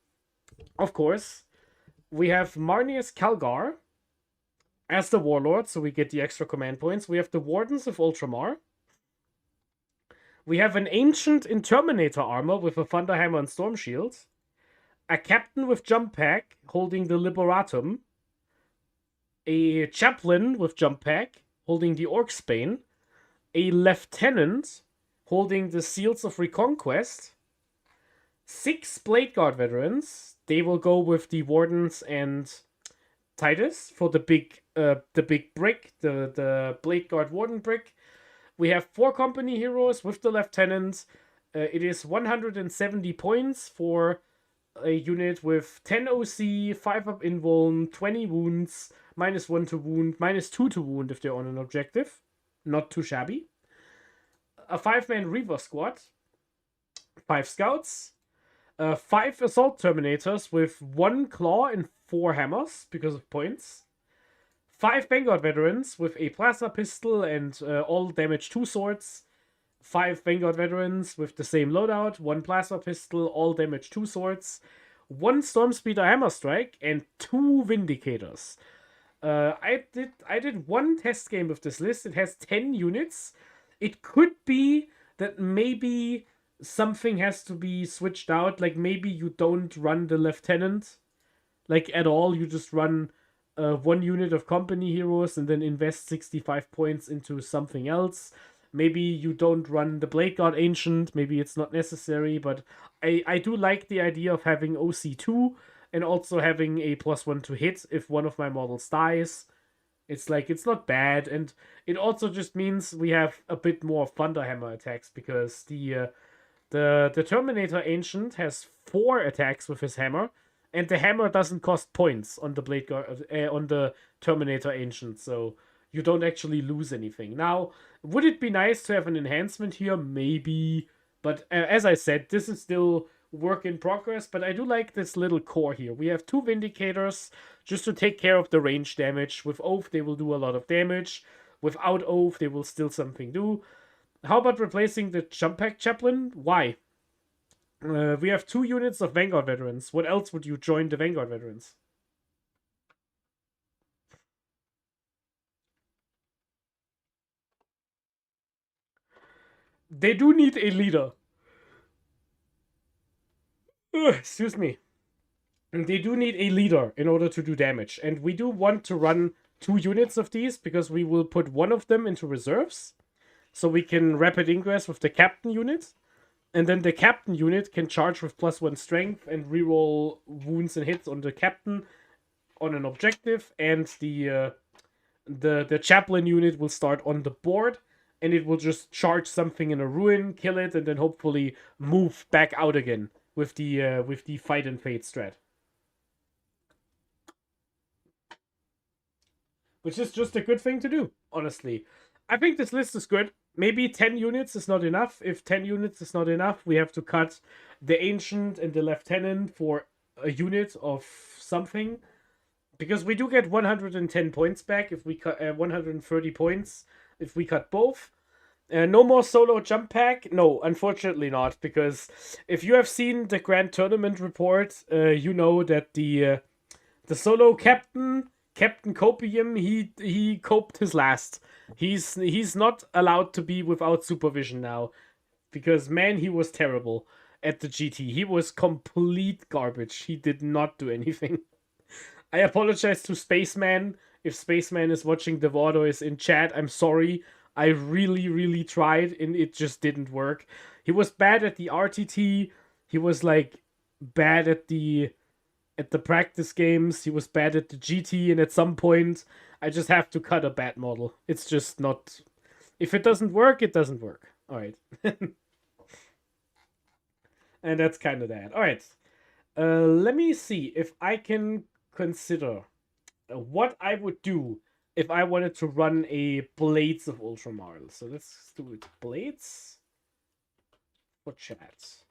of course. We have Marnius Calgar as the Warlord, so we get the extra command points. We have the Wardens of Ultramar. We have an Ancient in Terminator armor with a Thunderhammer and Storm Shield. A Captain with Jump Pack holding the Liberatum. A Chaplain with Jump Pack holding the Orcsbane, a Lieutenant holding the Seals of Reconquest, 6 Blade Guard veterans. They will go with the Wardens and Titus for the big brick, the Blade Guard Warden brick. We have 4 company heroes with the Lieutenant. It is 170 points for a unit with 10 OC, 5 up invuln, 20 wounds, -1 to wound, -2 to wound if they're on an objective. Not too shabby. A 5-man Reaver squad. 5 scouts. 5 assault terminators with 1 claw and 4 hammers because of points. 5 Vanguard veterans with a plasma pistol and all damage 2 swords. 5 Vanguard veterans with the same loadout, 1 plasma pistol, all damage 2 swords. 1 Stormspeeder hammer strike and 2 Vindicators. I did 1 test game with this list. It has 10 units. It could be that maybe something has to be switched out. Like maybe you don't run the Lieutenant like at all. You just run 1 unit of company heroes and then invest 65 points into something else. Maybe you don't run the Blade Guard Ancient, maybe it's not necessary, but I do like the idea of having OC2 and also having a +1 to hit if one of my models dies. It's like, it's not bad, and it also just means we have a bit more Thunderhammer attacks because the Terminator Ancient has 4 attacks with his hammer, and the hammer doesn't cost points on the Blade Guard on the Terminator Ancient, so you don't actually lose anything. Now, would it be nice to have an enhancement here? Maybe, but as I said, this is still work in progress. But I do like this little core here. We have 2 Vindicators just to take care of the range damage. With Oath, they will do a lot of damage. Without Oath, they will still something do. How about replacing the Jump Pack Chaplain? Why? We have 2 units of Vanguard Veterans. What else would you join the Vanguard Veterans? They do need a leader. Excuse me. They do need a leader in order to do damage. And we do want to run 2 units of these because we will put one of them into reserves. So we can rapid ingress with the captain unit. And then the captain unit can charge with +1 strength and reroll wounds and hits on the captain on an objective. And the chaplain unit will start on the board. And it will just charge something in a ruin, kill it, and then hopefully move back out again with the fight and fade strat. Which is just a good thing to do, honestly. I think this list is good. Maybe 10 units is not enough. If 10 units is not enough, we have to cut the Ancient and the Lieutenant for a unit of something. Because we do get 110 points back if we cut 130 points if we cut both. No more solo jump pack? No, unfortunately not. Because if you have seen the Grand Tournament report, you know that the solo captain... Captain Copium, he coped his last. He's not allowed to be without supervision now. Because, man, he was terrible at the GT. He was complete garbage. He did not do anything. I apologize to Spaceman. If Spaceman is watching the VOD or is in chat, I'm sorry. I really, really tried and it just didn't work. He was bad at the RTT. He was, like, bad at the practice games. He was bad at the GT, and at some point I just have to cut a bad model. It's just not... If it doesn't work, it doesn't work. Alright. And that's kind of that. Alright. Let me see if I can consider what I would do if I wanted to run a Blades of Ultramar. So let's do it. Blades for chat.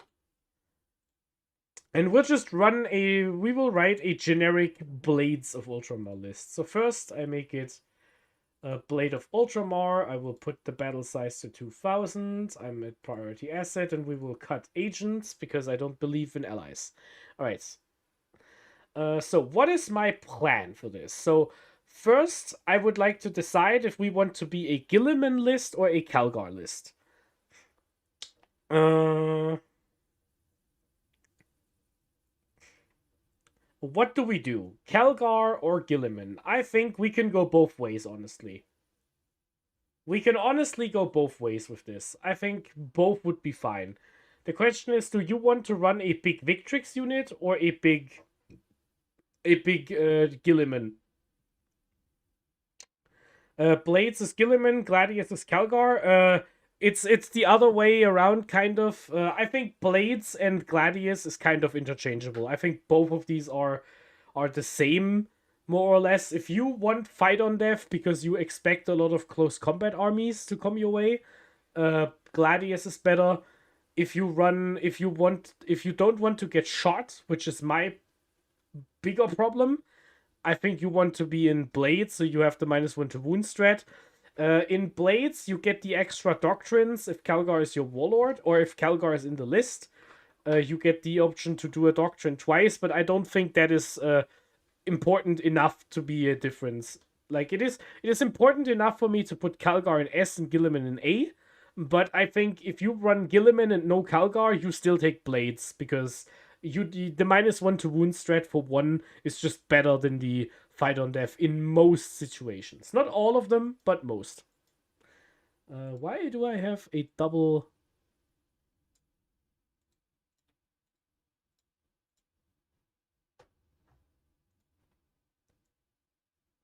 And we'll just run we will write a generic Blades of Ultramar list. So first I make it a Blade of Ultramar. I will put the battle size to 2000. I'm at priority asset, and we will cut agents because I don't believe in allies. Alright. So what is my plan for this? So first I would like to decide if we want to be a Gilliman list or a Calgar list. What do we do? Calgar or Gilliman? I think we can go both ways, honestly. We can honestly go both ways with this. I think both would be fine. The question is, do you want to run a big Victrix unit or a big Gilliman? Blades is Gilliman, Gladius is Calgar. It's the other way around, kind of. I think Blades and Gladius is kind of interchangeable. I think both of these are the same, more or less. If you want fight on death because you expect a lot of close combat armies to come your way, Gladius is better. If you don't want to get shot, which is my bigger problem, I think you want to be in Blades, so you have the -1 to wound strat. In Blades, you get the extra doctrines if Calgar is your warlord, or if Calgar is in the list. You get the option to do a doctrine twice, but I don't think that is important enough to be a difference. Like, it is important enough for me to put Calgar in S and Gilliman in A, but I think if you run Gilliman and no Calgar, you still take Blades, because the -1 to wound strat for 1 is just better than the fight on death in most situations. Not all of them, but most. Why do I have a double...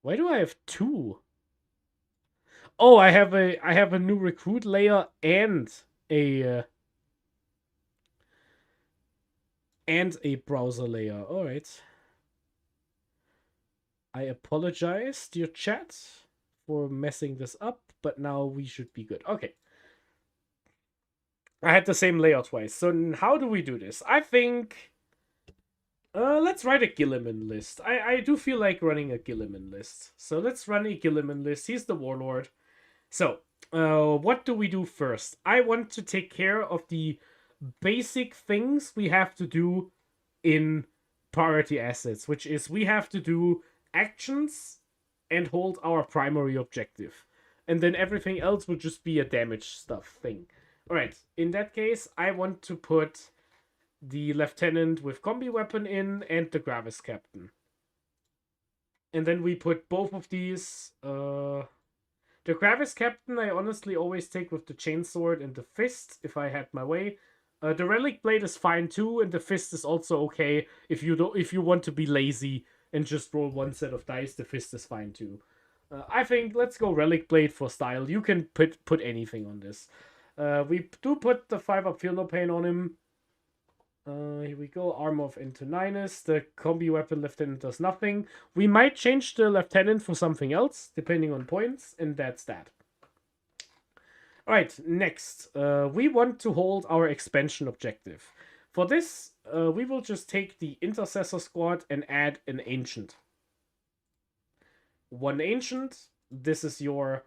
Why do I have two? Oh, I have a new recruit layer a and a browser layer. All right. I apologize, dear chat, for messing this up, but now we should be good. Okay. I had the same layer twice. So how do we do this? I think let's write a Gilliman list. I do feel like running a Gilliman list. So let's run a Gilliman list. He's the warlord. So, what do we do first? I want to take care of the basic things we have to do in priority assets, which is we have to do actions and hold our primary objective. And then everything else would just be a damage stuff thing. Alright, in that case, I want to put the lieutenant with combi weapon in and the Gravis captain. And then we put both of these. The Gravis captain I honestly always take with the chainsword and the fist if I had my way. The relic blade is fine too, and the fist is also okay if you want to be lazy and just roll one set of dice. The fist is fine too. I think let's go relic blade for style. You can put anything on this. We do put the 5-up feel no pain on him. Here we go. Armor of Antoninus. The combi weapon lieutenant does nothing. We might change the lieutenant for something else, depending on points, and that's that. Alright, next. We want to hold our expansion objective. For this, we will just take the Intercessor squad and add an Ancient. One Ancient. This is your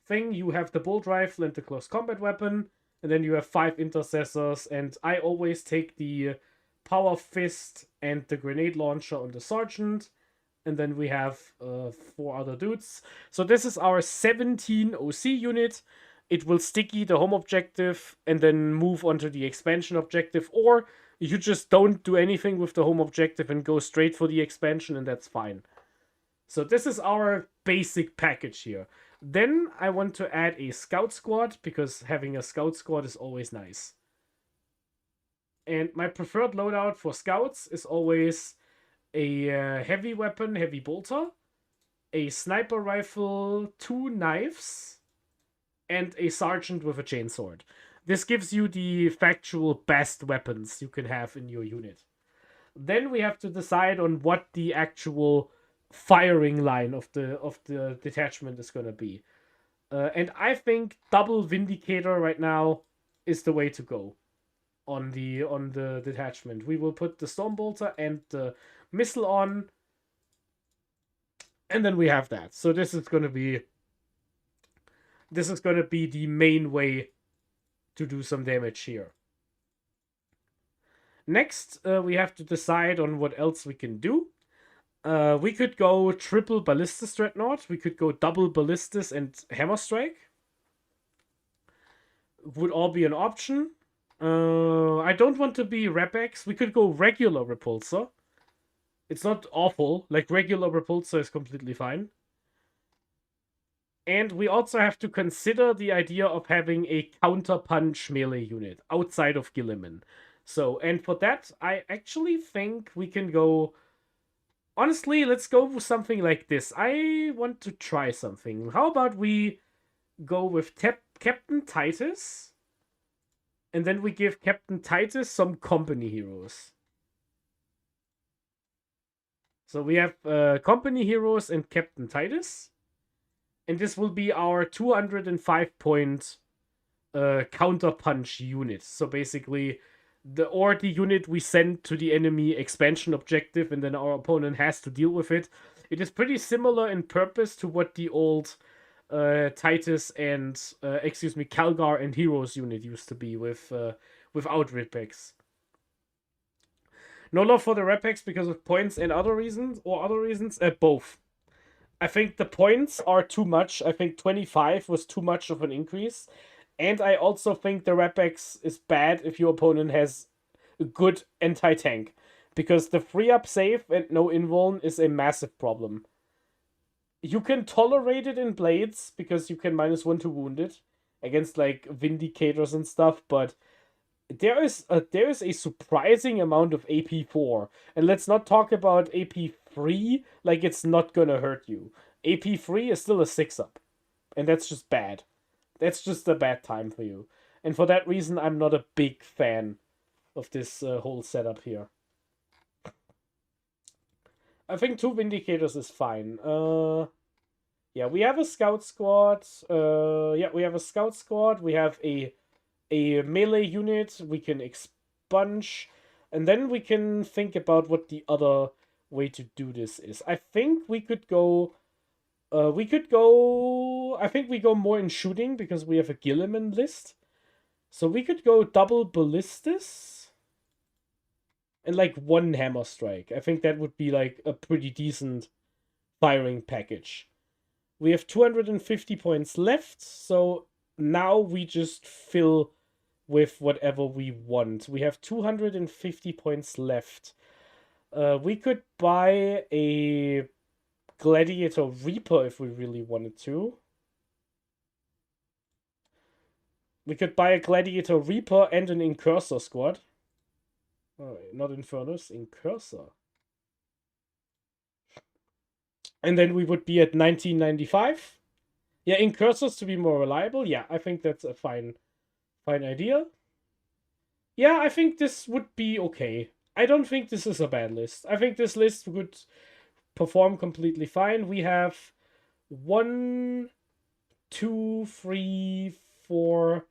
thing. You have the Bolt Rifle and the Close Combat Weapon. And then you have 5 Intercessors, and I always take the Power Fist and the Grenade Launcher on the Sergeant. And then we have 4 other dudes. So this is our 17 OC unit. It will sticky the home objective and then move onto the expansion objective. Or you just don't do anything with the home objective and go straight for the expansion, and that's fine. So this is our basic package here. Then I want to add a scout squad, because having a scout squad is always nice. And my preferred loadout for scouts is always a heavy weapon, heavy bolter, a sniper rifle, 2 knives, and a sergeant with a chainsword. This gives you the factual best weapons you can have in your unit. Then we have to decide on what the actual firing line of the detachment is going to be. And I think double Vindicator right now is the way to go on the detachment. We will put the Stormbolter and the missile on, and then we have that. So this is going to be the main way to do some damage here. Next, we have to decide on what else we can do. We could go triple Ballistus Dreadnought. We could go double Ballistus and Hammer Strike. Would all be an option. I don't want to be Repex. We could go regular Repulsor. It's not awful. Like, regular Repulsor is completely fine. And we also have to consider the idea of having a counter-punch melee unit outside of Gilliman. So, and for that, I actually think we can go... Honestly, let's go with something like this. I want to try something. How about we go with Captain Titus? And then we give Captain Titus some company heroes. So we have company heroes and Captain Titus. And this will be our 205 point counter punch unit. So basically, the unit we send to the enemy expansion objective, and then our opponent has to deal with it. It is pretty similar in purpose to what the old Titus and Calgar and Heroes unit used to be without Repex. No love for the Repex because of points and other reasons, both. I think the points are too much. I think 25 was too much of an increase. And I also think the Repex is bad if your opponent has a good anti-tank. Because the 3-up save and no invuln is a massive problem. You can tolerate it in Blades, because you can -1 to wounded. against like Vindicators and stuff, but there is a surprising amount of AP4. And let's not talk about AP3 like it's not gonna hurt you. AP3 is still a 6-up, and that's just bad. That's just a bad time for you. And for that reason, I'm not a big fan of this whole setup here. I think 2 Vindicators is fine. Yeah, we have a scout squad. Yeah, we have a scout squad. We have a melee unit we can expunge, and then we can think about what the other way to do this is. I think we could go. I think we go more in shooting because we have a Gilliman list. So we could go double ballistas and like 1 hammer strike. I think that would be like a pretty decent firing package. We have 250 points left, so now we just fill with whatever we want. We have 250 points left. We could buy a Gladiator Reaper if we really wanted to. We could buy a Gladiator Reaper and an Incursor squad. Oh, not Infernus, Incursor. And then we would be at 1995. Yeah, Incursors to be more reliable. Yeah, I think that's a fine idea. Yeah, I think this would be okay. I don't think this is a bad list. I think this list would perform completely fine. We have 1, 2, 3, 4,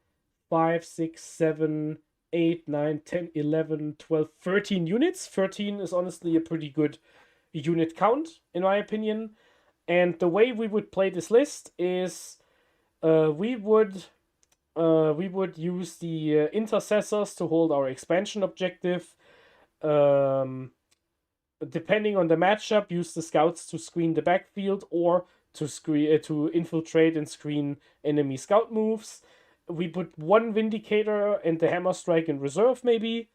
5, 6, 7, 8, 9, 10, 11, 12, 13 units. 13 is honestly a pretty good unit count, in my opinion. And the way we would play this list is we would use the intercessors to hold our expansion objective. Depending on the matchup, use the scouts to screen the backfield or to infiltrate and screen enemy scout moves. We put 1 Vindicator and the Hammer Strike in reserve, maybe,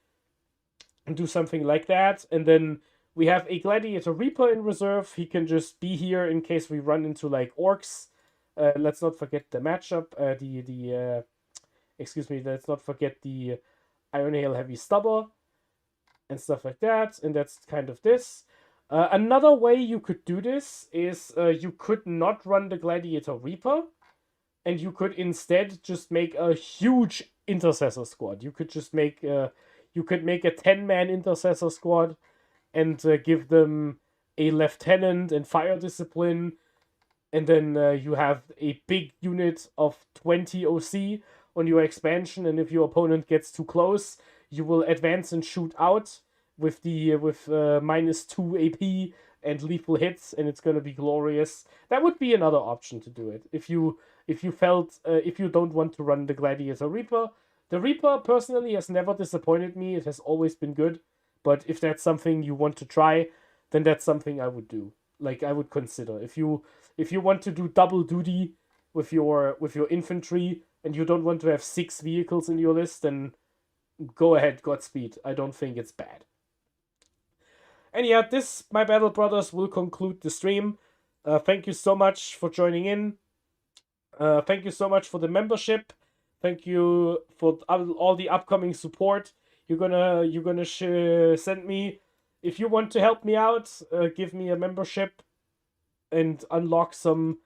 and do something like that. And then we have a Gladiator Reaper in reserve. He can just be here in case we run into like orcs. Let's not forget the matchup. Let's not forget the Iron Hail Heavy Stubber and stuff like that. And that's kind of this. Another way you could do this is you could not run the Gladiator Reaper, and you could instead just make a huge intercessor squad. You could just make a 10-man intercessor squad and give them a lieutenant and fire discipline, and then you have a big unit of 20 OC on your expansion, and if your opponent gets too close, you will advance and shoot out with -2 AP and lethal hits, and it's gonna be glorious. That would be another option to do it if you don't want to run the Gladiator Reaper. The Reaper personally has never disappointed me. It has always been good. But if that's something you want to try, then that's something I would do. Like, I would consider. If you want to do double duty with your infantry and you don't want to have 6 vehicles in your list, then go ahead, Godspeed. I don't think it's bad. And yeah, this, my battle brothers, will conclude the stream. Thank you so much for joining in. Thank you so much for the membership. Thank you for all the upcoming support you're gonna send me. If you want to help me out, give me a membership and unlock some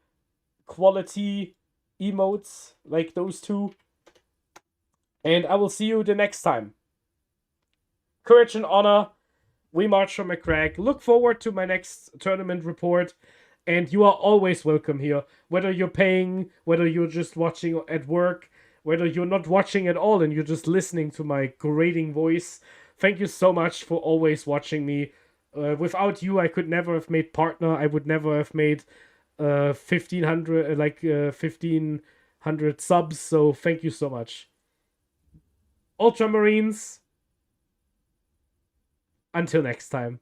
quality emotes like those 2. And I will see you the next time. Courage and honor. We march from McCrag. Look forward to my next tournament report. And you are always welcome here. Whether you're paying, whether you're just watching at work, whether you're not watching at all and you're just listening to my grating voice. Thank you so much for always watching me. Without you, I could never have made partner. I would never have made 1,500 subs. So thank you so much. Ultramarines. Until next time.